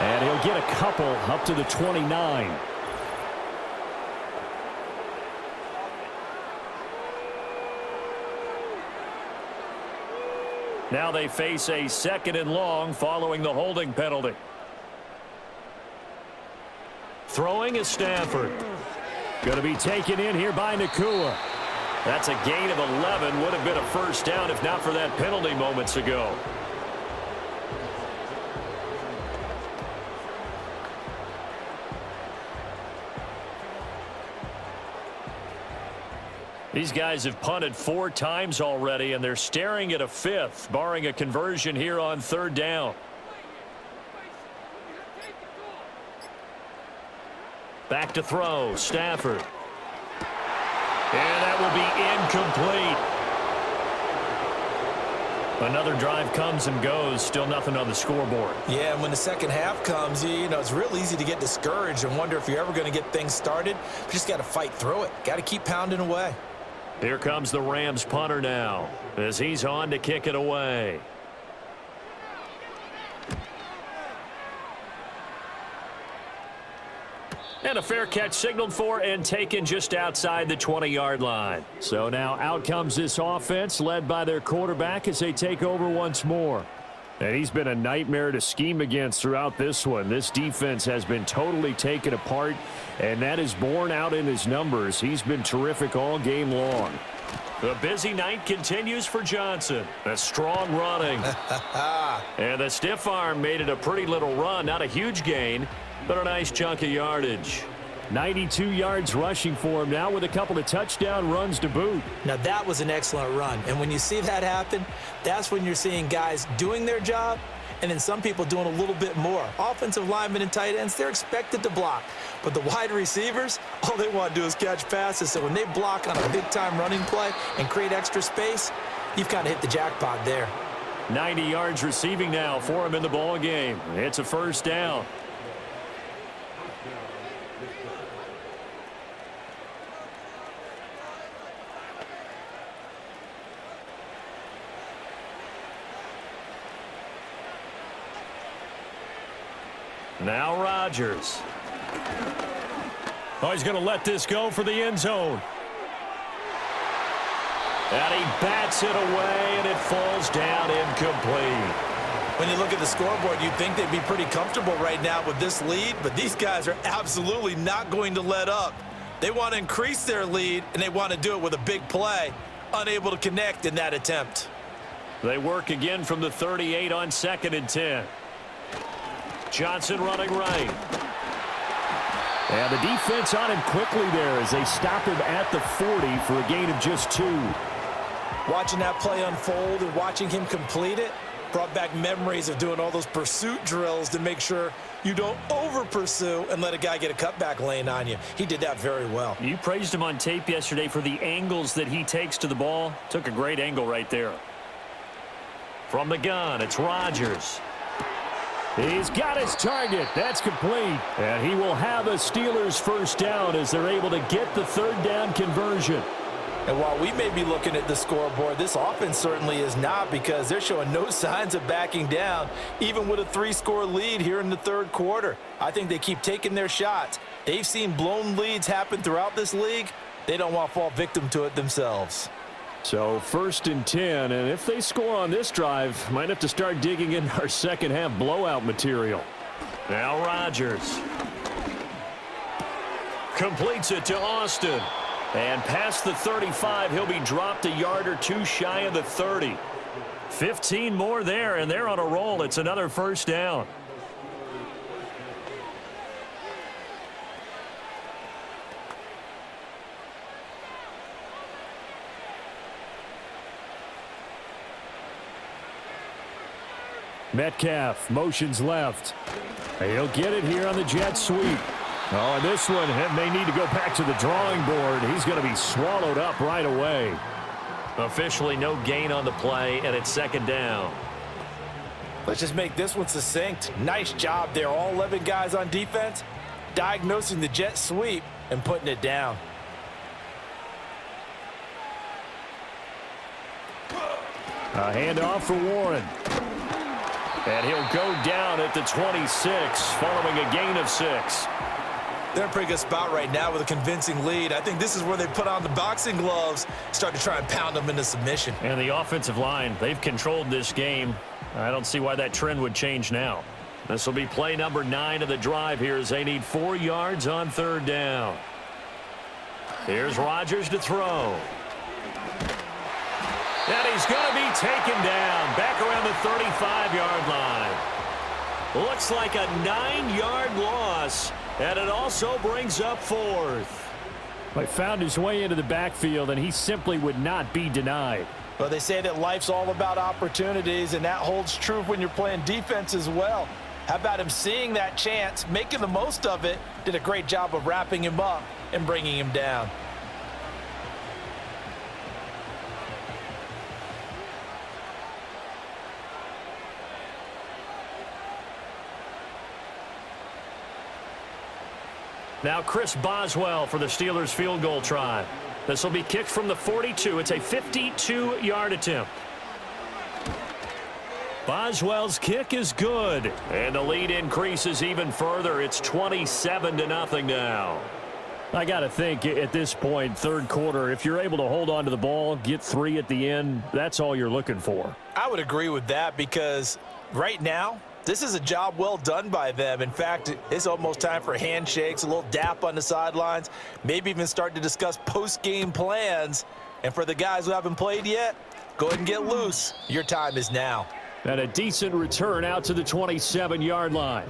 And he'll get a couple up to the 29. Now they face a 2nd and long following the holding penalty. Throwing is Stafford. Going to be taken in here by Nakua. That's a gain of 11. Would have been a first down if not for that penalty moments ago. These guys have punted 4 times already, and they're staring at a 5th, barring a conversion here on 3rd down. Back to throw, Stafford. And that will be incomplete. Another drive comes and goes, still nothing on the scoreboard.
Yeah, and when the second half comes, you know, it's real easy to get discouraged and wonder if you're ever going to get things started. You just got to fight through it. Got to keep pounding away.
Here comes the Rams punter now as he's on to kick it away. And a fair catch signaled for and taken just outside the 20-yard line. So now out comes this offense led by their quarterback as they take over once more. And he's been a nightmare to scheme against throughout this one. This defense has been totally taken apart, and that is borne out in his numbers. He's been terrific all game long. The busy night continues for Johnson. A strong running. And the stiff arm made it a pretty little run. Not a huge gain, but a nice chunk of yardage. 92 yards rushing for him now with a couple of touchdown runs to boot.
Now, that was an excellent run. And when you see that happen, that's when you're seeing guys doing their job and then some people doing a little bit more. Offensive linemen and tight ends, they're expected to block. But the wide receivers, all they want to do is catch passes. So when they block on a big-time running play and create extra space, you've kind of hit the jackpot there.
90 yards receiving now for him in the ball game. It's a first down. Now Rodgers. Oh, he's going to let this go for the end zone. And he bats it away, and it falls down incomplete.
When you look at the scoreboard, you'd think they'd be pretty comfortable right now with this lead, but these guys are absolutely not going to let up. They want to increase their lead, and they want to do it with a big play. Unable to connect in that attempt.
They work again from the 38 on 2nd and 10. Johnson running right. And the defense on him quickly there as they stop him at the 40 for a gain of just 2.
Watching that play unfold and watching him complete it brought back memories of doing all those pursuit drills to make sure you don't over-pursue and let a guy get a cutback lane on you. He did that very well.
You praised him on tape yesterday for the angles that he takes to the ball. Took a great angle right there. From the gun, it's Rodgers. He's got his target. That's complete. And he will have a Steelers first down as they're able to get the 3rd down conversion.
And while we may be looking at the scoreboard, this offense certainly is not, because they're showing no signs of backing down, even with a 3-score lead here in the 3rd quarter. I think they keep taking their shots. They've seen blown leads happen throughout this league. They don't want to fall victim to it themselves.
So 1st and 10, and if they score on this drive, might have to start digging in our second half blowout material. Now Rodgers completes it to Austin. And past the 35, he'll be dropped a yard or 2 shy of the 30. 15 more there, and they're on a roll. It's another first down. Metcalf motions left. He'll get it here on the jet sweep. Oh, and this one may need to go back to the drawing board. He's going to be swallowed up right away. Officially no gain on the play, and it's 2nd down.
Let's just make this one succinct. Nice job there. All 11 guys on defense diagnosing the jet sweep and putting it down.
A handoff for Warren. And he'll go down at the 26 following a gain of 6.
They're in a pretty good spot right now with a convincing lead. I think this is where they put on the boxing gloves, start to try and pound them into submission.
And the offensive line, they've controlled this game. I don't see why that trend would change now. This will be play number 9 of the drive here as they need 4 yards on 3rd down. Here's Rodgers to throw. And he's going to be taken down back around the 35-yard line. Looks like a 9-yard loss, and it also brings up 4th. He found his way into the backfield, and he simply would not be denied.
Well, they say that life's all about opportunities, and that holds true when you're playing defense as well. How about him seeing that chance, making the most of it, did a great job of wrapping him up and bringing him down.
Now Chris Boswell for the Steelers field goal try. This will be kicked from the 42. It's a 52-yard attempt. Boswell's kick is good, and the lead increases even further. It's 27-0 now. I got to think at this point, 3rd quarter, if you're able to hold on to the ball, get 3 at the end, that's all you're looking for.
I would agree with that because right now, this is a job well done by them. In fact, it's almost time for handshakes, a little dap on the sidelines, maybe even start to discuss post-game plans. And for the guys who haven't played yet, go ahead and get loose. Your time is now.
And a decent return out to the 27-yard line.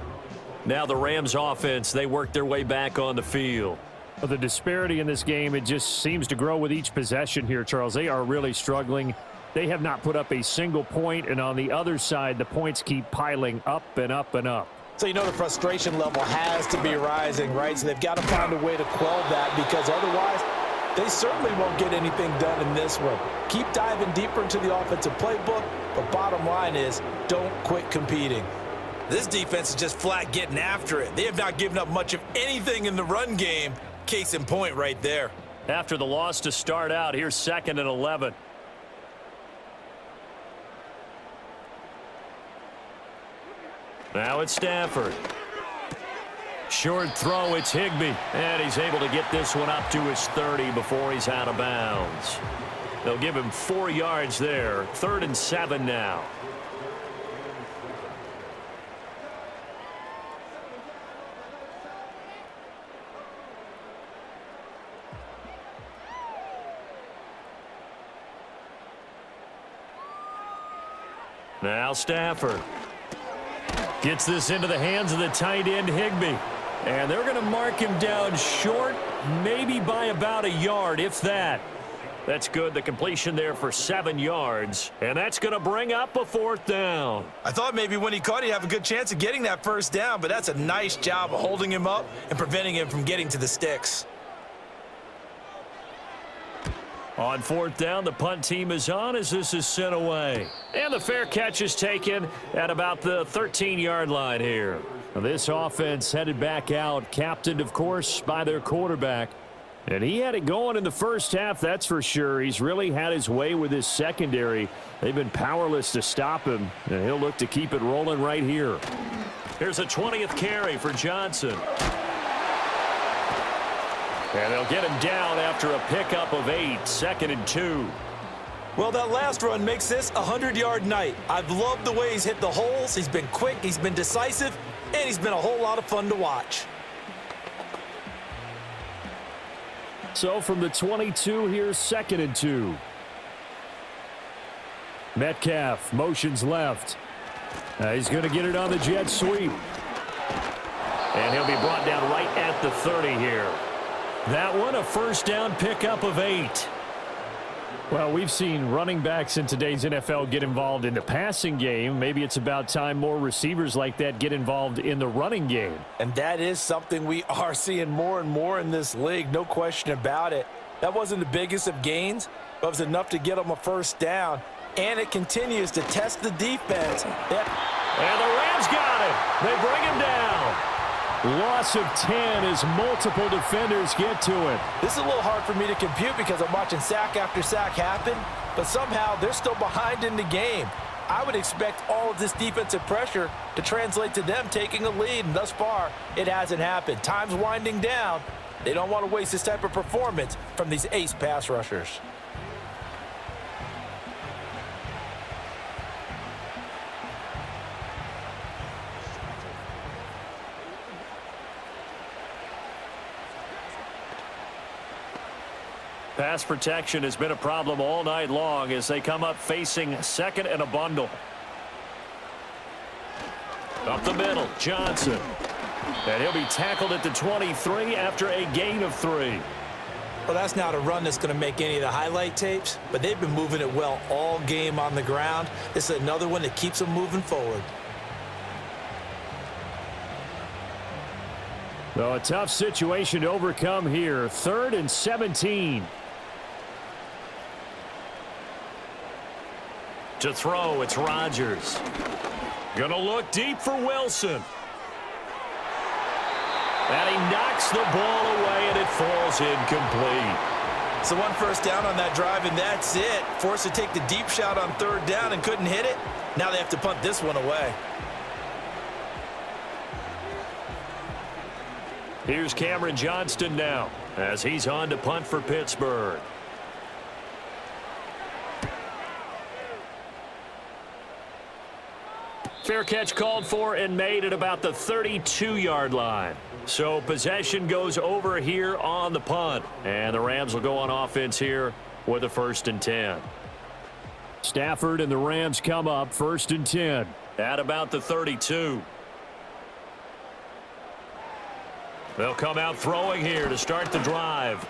Now the Rams offense, they work their way back on the field. Well, the disparity in this game, it just seems to grow with each possession here, Charles. They are really struggling. They have not put up a single point, and on the other side, the points keep piling up and up and up.
So you know the frustration level has to be rising, right? So they've got to find a way to quell that because otherwise they certainly won't get anything done in this one. Keep diving deeper into the offensive playbook, but bottom line is don't quit competing.
This defense is just flat getting after it. They have not given up much of anything in the run game. Case in point right there.
After the loss to start out, here's 2nd and 11. Now it's Stafford. Short throw, it's Higbee. And he's able to get this one up to his 30 before he's out of bounds. They'll give him 4 yards there. 3rd and 7 now. Now Stafford gets this into the hands of the tight end Higbee. And they're going to mark him down short, maybe by about a yard, if that. That's good. The completion there for 7 yards. And that's going to bring up a 4th down.
I thought maybe when he caught it, he'd have a good chance of getting that 1st down, but that's a nice job of holding him up and preventing him from getting to the sticks.
On 4th down, the punt team is on as this is sent away. And the fair catch is taken at about the 13-yard line here. This offense headed back out, captained, of course, by their quarterback. And he had it going in the first half, that's for sure. He's really had his way with his secondary. They've been powerless to stop him, and he'll look to keep it rolling right here. Here's a 20th carry for Johnson. And they'll get him down after a pickup of 8, 2nd and 2.
Well, that last run makes this a 100-yard night. I've loved the way he's hit the holes. He's been quick, he's been decisive, and he's been a whole lot of fun to watch.
So from the 22, here's 2nd and 2. Metcalf motions left. He's going to get it on the jet sweep. And he'll be brought down right at the 30 here. That one, a 1st down pickup of 8. Well, we've seen running backs in today's NFL get involved in the passing game. Maybe it's about time more receivers like that get involved in the running game.
And that is something we are seeing more and more in this league, no question about it. That wasn't the biggest of gains, but it was enough to get them a 1st down. And it continues to test the defense.
And the Rams got it. They bring him down. Loss of 10 as multiple defenders get to it.
This is a little hard for me to compute because I'm watching sack after sack happen, but somehow they're still behind in the game. I would expect all of this defensive pressure to translate to them taking a lead, and thus far, it hasn't happened. Time's winding down. They don't want to waste this type of performance from these ace pass rushers.
Pass protection has been a problem all night long as they come up facing second and a bundle. Up the middle, Johnson. And he'll be tackled at the 23 after a gain of 3.
Well, that's not a run that's going to make any of the highlight tapes, but they've been moving it well all game on the ground. This is another one that keeps them moving forward.
So a tough situation to overcome here. 3rd and 17. To throw, it's Rodgers. Gonna look deep for Wilson. And he knocks the ball away, and it falls incomplete.
So 1 first down on that drive, and that's it. Forced to take the deep shot on 3rd down and couldn't hit it. Now they have to punt this one away.
Here's Cameron Johnston now as he's on to punt for Pittsburgh. Fair catch called for and made at about the 32-yard line. So possession goes over here on the punt. And the Rams will go on offense here with a 1st and 10. Stafford and the Rams come up 1st and 10 at about the 32. They'll come out throwing here to start the drive.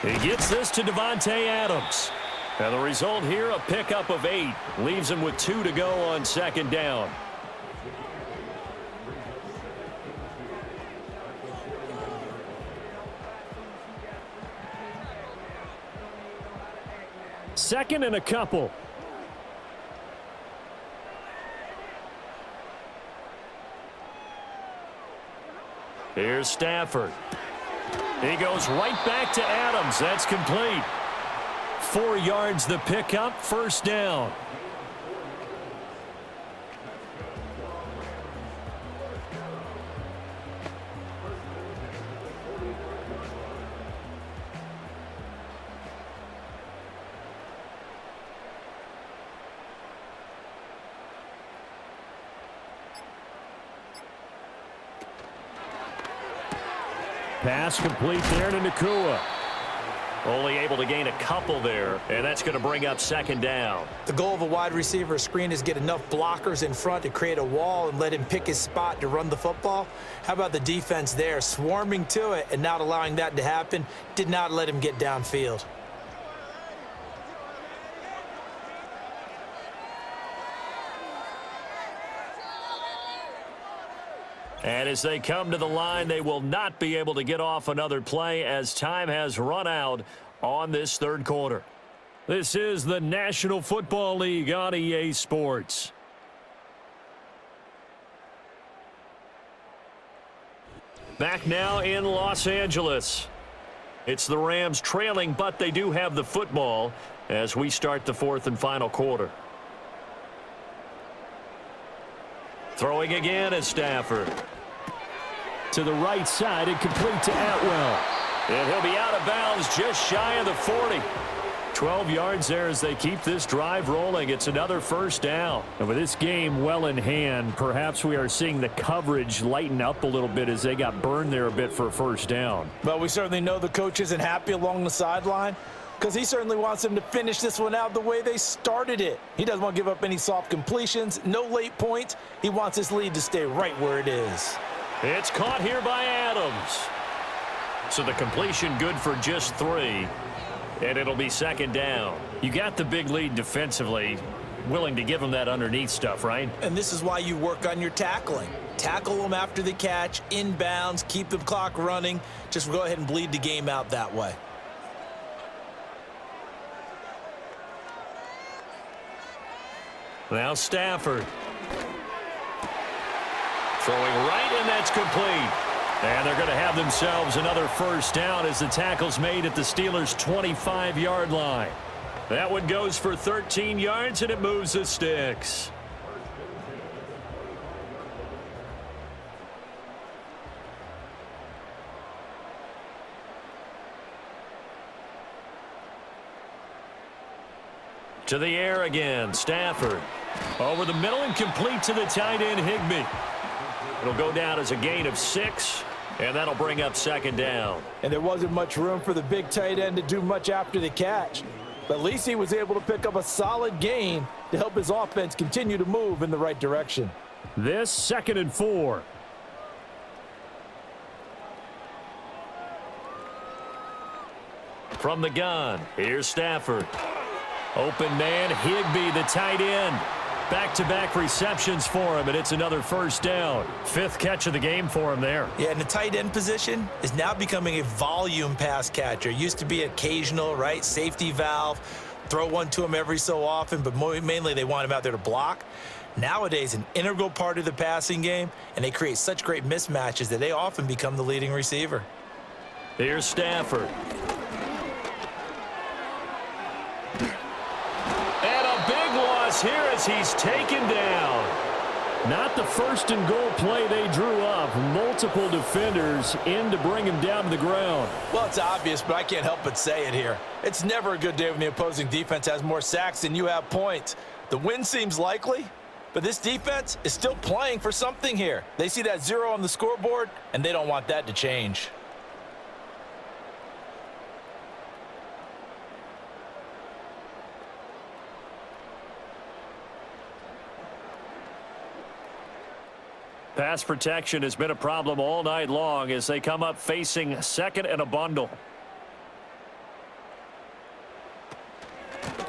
He gets this to Devontae Adams. And the result here, a pickup of 8. Leaves him with 2 to go on 2nd down. Second and a couple. Here's Stafford. He goes right back to Adams. That's complete. 4 yards the pickup, 1st down. Pass complete there to Nakua. Only able to gain a couple there, and that's going to bring up 2nd down.
The goal of a wide receiver screen is get enough blockers in front to create a wall and let him pick his spot to run the football. How about the defense there, swarming to it and not allowing that to happen? Did not let him get downfield.
And as they come to the line, they will not be able to get off another play as time has run out on this 3rd quarter. This is the National Football League on EA Sports. Back now in Los Angeles. It's the Rams trailing, but they do have the football as we start the 4th and final quarter. Throwing again is Stafford. To the right side and complete to Atwell. And he'll be out of bounds just shy of the 40. 12 yards there as they keep this drive rolling. It's another 1st down. And with this game well in hand, perhaps we are seeing the coverage lighten up a little bit as they got burned there a bit for a 1st down.
But we certainly know the coach isn't happy along the sideline because he certainly wants them to finish this one out the way they started it. He doesn't want to give up any soft completions, no late points. He wants his lead to stay right where it is.
It's caught here by Adams. So the completion good for just 3. And it'll be 2nd down. You got the big lead defensively. Willing to give them that underneath stuff, right?
And this is why you work on your tackling. Tackle them after the catch, inbounds, keep the clock running. Just go ahead and bleed the game out that way.
Now Stafford. Throwing right, and that's complete. And they're going to have themselves another 1st down as the tackle's made at the Steelers' 25-yard line. That one goes for 13 yards, and it moves the sticks. To the air again, Stafford. Over the middle and complete to the tight end, Higbee. It'll go down as a gain of 6, and that'll bring up second down.
And there wasn't much room for the big tight end to do much after the catch. But at least he was able to pick up a solid gain to help his offense continue to move in the right direction.
This 2nd and 4. From the gun, here's Stafford. Open man, Higbee, the tight end. Back-to-back receptions for him, and it's another first down. 5th catch of the game for him there.
Yeah, and the tight end position is now becoming a volume pass catcher. Used to be occasional, right? Safety valve. Throw one to him every so often, but mainly they want him out there to block. Nowadays, an integral part of the passing game, and they create such great mismatches that they often become the leading receiver.
Here's Stafford. Here as he's taken down. Not the 1st and goal play they drew up. Multiple defenders in to bring him down to the ground.
Well, it's obvious, but I can't help but say it here. It's never a good day when the opposing defense has more sacks than you have points. The win seems likely, but this defense is still playing for something here. They see that 0 on the scoreboard, and they don't want that to change.
Pass protection has been a problem all night long as they come up facing 2nd and a bundle.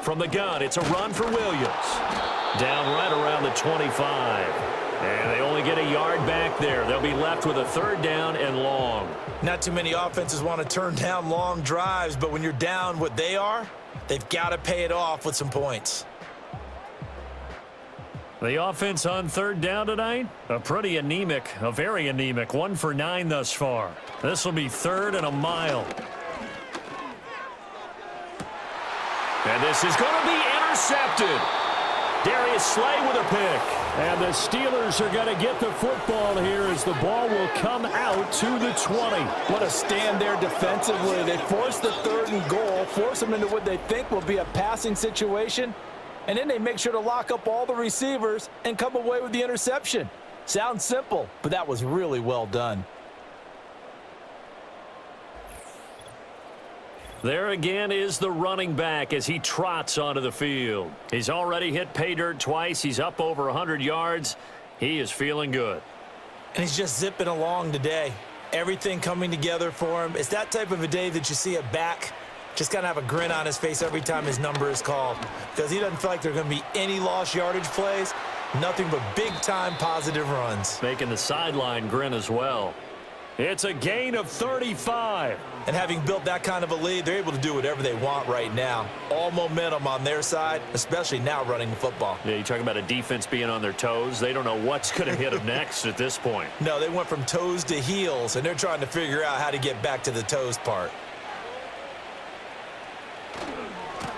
From the gun, it's a run for Williams. Down right around the 25. And they only get a yard back there. They'll be left with a 3rd down and long.
Not too many offenses want to turn down long drives, but when you're down what they are, they've got to pay it off with some points.
The offense on 3rd down tonight, a very anemic. 1 for 9 thus far. This will be 3rd and a mile. And this is going to be intercepted. Darius Slay with a pick. And the Steelers are going to get the football here as the ball will come out to the 20.
What a stand there defensively. They force the 3rd and goal, force them into what they think will be a passing situation. And then they make sure to lock up all the receivers and come away with the interception. Sounds simple, but that was really well done.
There again is the running back as he trots onto the field. He's already hit pay dirt twice. He's up over 100 yards. He is feeling good.
And he's just zipping along today. Everything coming together for him. It's that type of a day that you see a back just kind of have a grin on his face every time his number is called, because he doesn't feel like there are going to be any lost yardage plays, nothing but big-time positive runs.
Making the sideline grin as well. It's a gain of 35.
And having built that kind of a lead, they're able to do whatever they want right now. All momentum on their side, especially now running the football.
Yeah, you talk about a defense being on their toes. They don't know what's going to hit them next at this point.
No, they went from toes to heels, and they're trying to figure out how to get back to the toes part.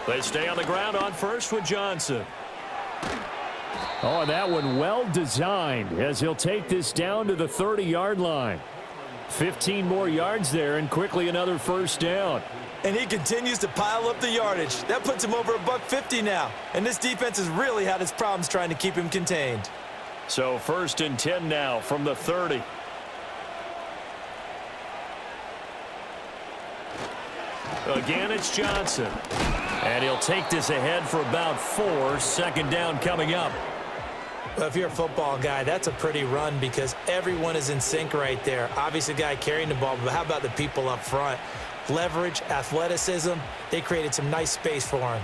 They stay on the ground on 1st with Johnson. Oh, and that one well designed as he'll take this down to the 30-yard line. 15 more yards there and quickly another 1st down.
And he continues to pile up the yardage. That puts him over $150 now. And this defense has really had its problems trying to keep him contained.
So 1st and 10 now from the 30. Again, it's Johnson. And he'll take this ahead for about 4. 2nd down coming up.
Well, if you're a football guy, that's a pretty run because everyone is in sync right there. Obviously, the guy carrying the ball, but how about the people up front? Leverage, athleticism, they created some nice space for him.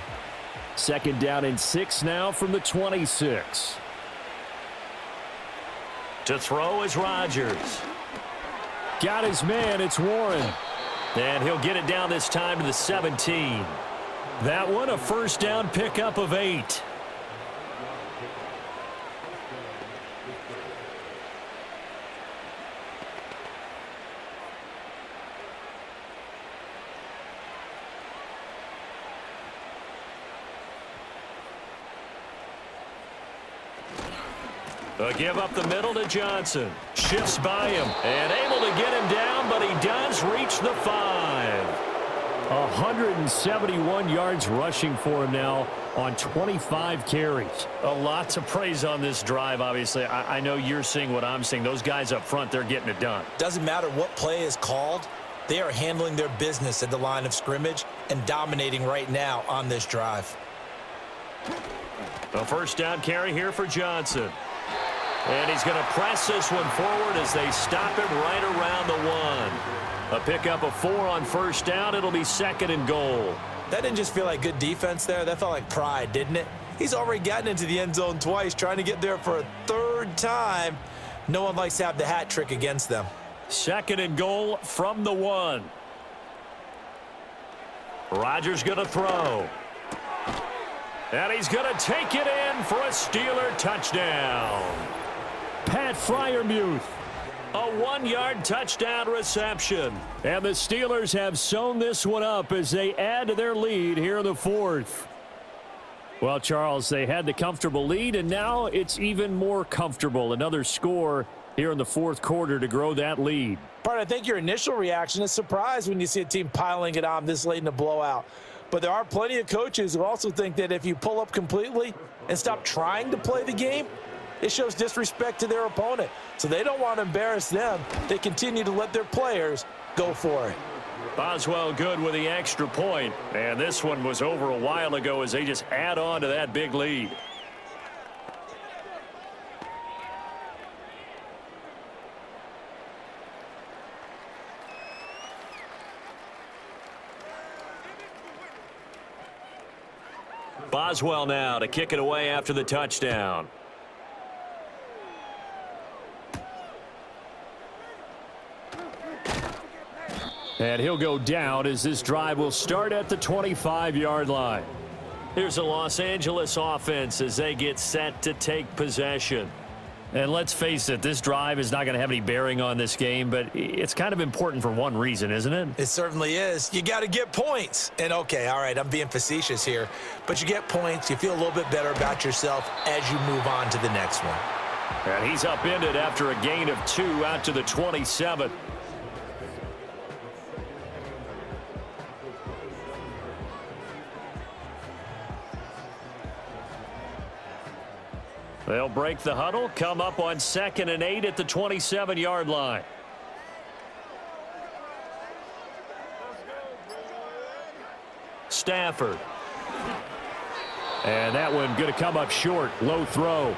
2nd down and 6 now from the 26. To throw is Rodgers. Got his man, it's Warren. And he'll get it down this time to the 17. That one a 1st down pickup of 8.
A give up the middle to Johnson. Shifts by him and able to get him down, but he does reach the 5.
171 yards rushing for him now on 25 carries.
A lot to praise on this drive, obviously. I know you're seeing what I'm seeing. Those guys up front, they're getting it done.
Doesn't matter what play is called. They are handling their business at the line of scrimmage and dominating right now on this drive.
A first down carry here for Johnson. And he's going to press this one forward as they stop him right around the 1. A pickup of 4 on first down. It'll be 2nd and goal.
That didn't just feel like good defense there. That felt like pride, didn't it? He's already gotten into the end zone twice, trying to get there for a 3rd time. No one likes to have the hat trick against them.
2nd and goal from the 1. Rodgers going to throw. And he's going to take it in for a Steeler touchdown.
Pat Freiermuth.
A 1-yard touchdown reception.
And the Steelers have sewn this one up as they add to their lead here in the 4th. Well, Charles, they had the comfortable lead, and now it's even more comfortable. Another score here in the 4th quarter to grow that lead.
Bart, I think your initial reaction is surprise when you see a team piling it on this late in the blowout. But there are plenty of coaches who also think that if you pull up completely and stop trying to play the game, it shows disrespect to their opponent. So they don't want to embarrass them. They continue to let their players go for it.
Boswell good with the extra point. And this one was over a while ago as they just add on to that big lead. Boswell now to kick it away after the touchdown.
And he'll go down as this drive will start at the 25-yard line.
Here's the Los Angeles offense as they get set to take possession.
And let's face it, this drive is not going to have any bearing on this game, but it's kind of important for one reason, isn't it?
It certainly is. You got to get points. And, okay, all right, I'm being facetious here. But you get points, you feel a little bit better about yourself as you move on to the next one.
And he's upended after a gain of 2 out to the 27. They'll break the huddle, come up on 2nd and 8 at the 27-yard line. Stafford.
And that one going to come up short, low throw.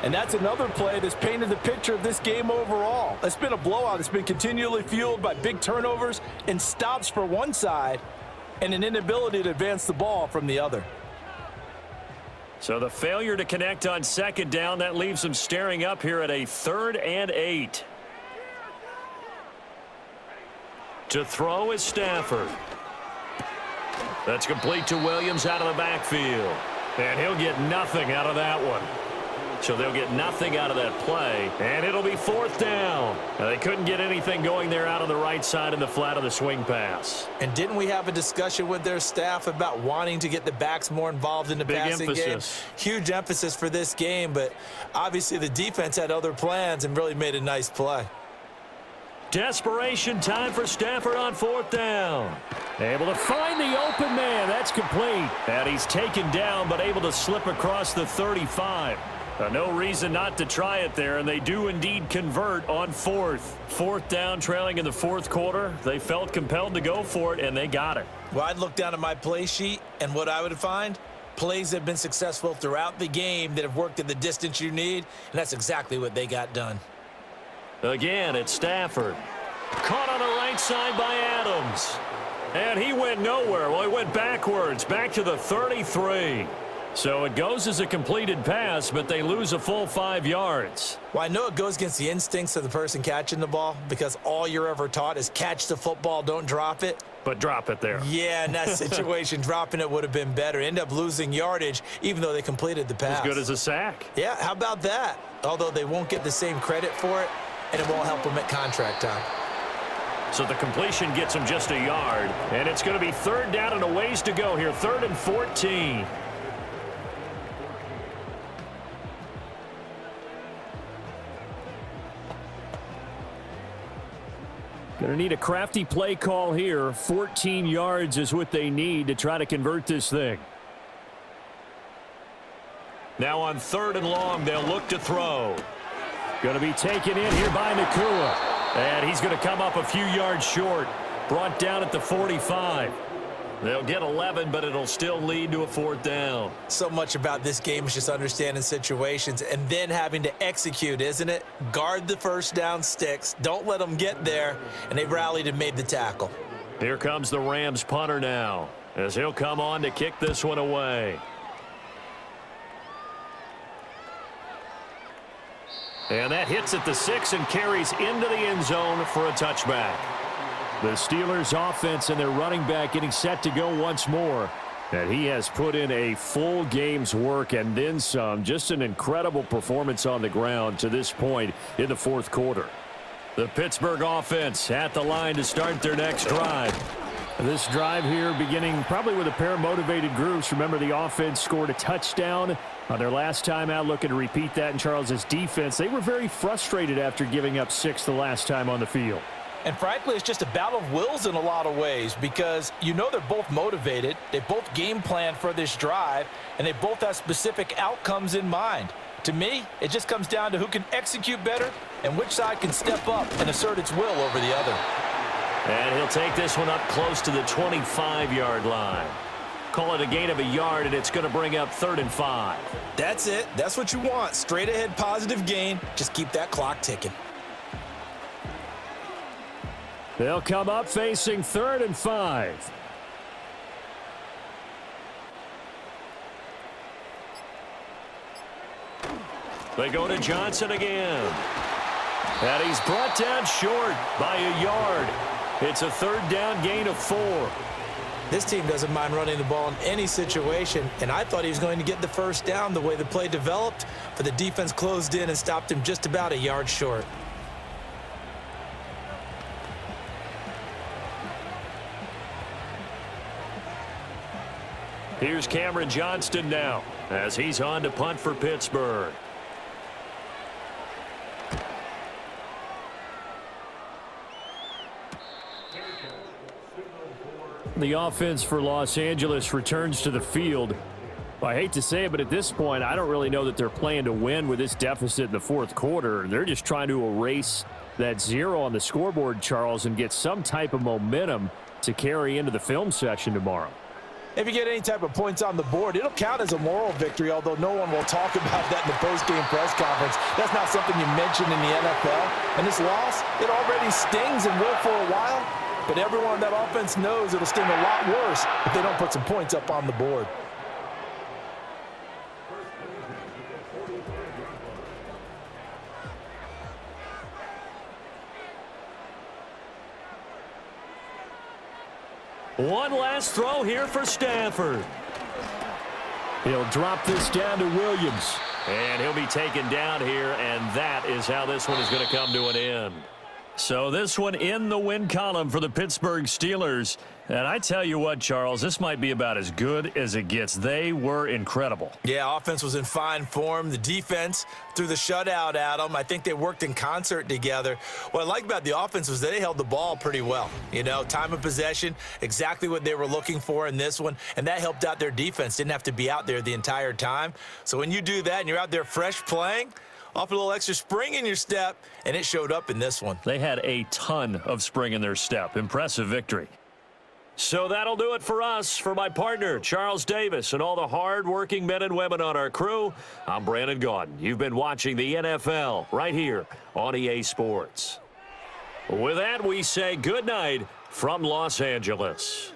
And that's another play that's painted the picture of this game overall. It's been a blowout. It's been continually fueled by big turnovers and stops for one side and an inability to advance the ball from the other.
So the failure to connect on 2nd down, that leaves them staring up here at a 3rd and 8. To throw is Stafford. That's complete to Williams out of the backfield. And he'll get nothing out of that one. So they'll get nothing out of that play. And it'll be 4th down. Now, they couldn't get anything going there out on the right side in the flat of the swing pass.
And didn't we have a discussion with their staff about wanting to get the backs more involved in the passing game? Huge emphasis for this game, but obviously the defense had other plans and really made a nice play.
Desperation time for Stafford on 4th down.
Able to find the open man. That's complete.
And he's taken down, but able to slip across the 35. No reason not to try it there, and they do indeed convert on 4th. 4th down, trailing in the 4th quarter. They felt compelled to go for it, and they got it.
Well, I'd look down at my play sheet, and what I would find, plays that have been successful throughout the game that have worked at the distance you need, and that's exactly what they got done.
Again, it's Stafford. Caught on the right side by Adams. And he went nowhere. Well, he went backwards, back to the 33. So it goes as a completed pass, but they lose a full 5 yards.
Well, I know it goes against the instincts of the person catching the ball because all you're ever taught is catch the football, don't drop it.
But drop it there.
Yeah, in that situation, dropping it would have been better. End up losing yardage, even though they completed the pass.
As good as a sack.
Yeah, how about that? Although they won't get the same credit for it, and it won't help them at contract time.
So the completion gets them just a yard, and it's going to be 3rd down and a ways to go here, 3rd and 14.
Going to need a crafty play call here. 14 yards is what they need to try to convert this thing.
Now on 3rd and long, they'll look to throw.
Going to be taken in here by Nakua. And he's going to come up a few yards short. Brought down at the 45. They'll get 11, but it'll still lead to a 4th down.
So much about this game is just understanding situations and then having to execute, isn't it? Guard the first down sticks. Don't let them get there. And they rallied and made the tackle.
Here comes the Rams punter now, as he'll come on to kick this one away. And that hits at the 6 and carries into the end zone for a touchback. The Steelers offense and their running back getting set to go once more. And he has put in a full game's work and then some. Just an incredible performance on the ground to this point in the 4th quarter. The Pittsburgh offense at the line to start their next drive. This drive here beginning probably with a pair of motivated groups. Remember, the offense scored a touchdown on their last time out, looking to repeat that in Charles's defense. They were very frustrated after giving up 6 the last time on the field.
And frankly, it's just a battle of wills in a lot of ways because you know they're both motivated. They both game plan for this drive, and they both have specific outcomes in mind. To me, it just comes down to who can execute better and which side can step up and assert its will over the other.
And he'll take this one up close to the 25-yard line. Call it a gain of a yard, and it's going to bring up 3rd and 5.
That's it. That's what you want. Straight ahead positive gain. Just keep that clock ticking.
They'll come up facing 3rd and 5.
They go to Johnson again. And he's brought down short by a yard. It's a 3rd down gain of 4.
This team doesn't mind running the ball in any situation, and I thought he was going to get the 1st down the way the play developed, but the defense closed in and stopped him just about a yard short.
Here's Cameron Johnston now as he's on to punt for Pittsburgh.
The offense for Los Angeles returns to the field. Well, I hate to say it, but at this point, I don't really know that they're playing to win with this deficit in the 4th quarter. They're just trying to erase that 0 on the scoreboard, Charles, and get some type of momentum to carry into the film session tomorrow.
If you get any type of points on the board, it'll count as a moral victory, although no one will talk about that in the post-game press conference. That's not something you mention in the NFL. And this loss, it already stings and will for a while, but everyone on that offense knows it'll sting a lot worse if they don't put some points up on the board.
One last throw here for Stafford.
He'll drop this down to Williams.
And he'll be taken down here, and that is how this one is going to come to an end. So this one in the win column for the Pittsburgh Steelers. And I tell you what, Charles, this might be about as good as it gets. They were incredible.
Yeah, offense was in fine form. The defense threw the shutout at them. I think they worked in concert together. What I like about the offense was they held the ball pretty well. You know, time of possession, exactly what they were looking for in this one, and that helped out their defense. Didn't have to be out there the entire time. So when you do that and you're out there fresh playing, off a little extra spring in your step, and it showed up in this one.
They had a ton of spring in their step. Impressive victory. So that'll do it for us. For my partner, Charles Davis, and all the hard-working men and women on our crew, I'm Brandon Gaudin. You've been watching the NFL right here on EA Sports. With that, we say good night from Los Angeles.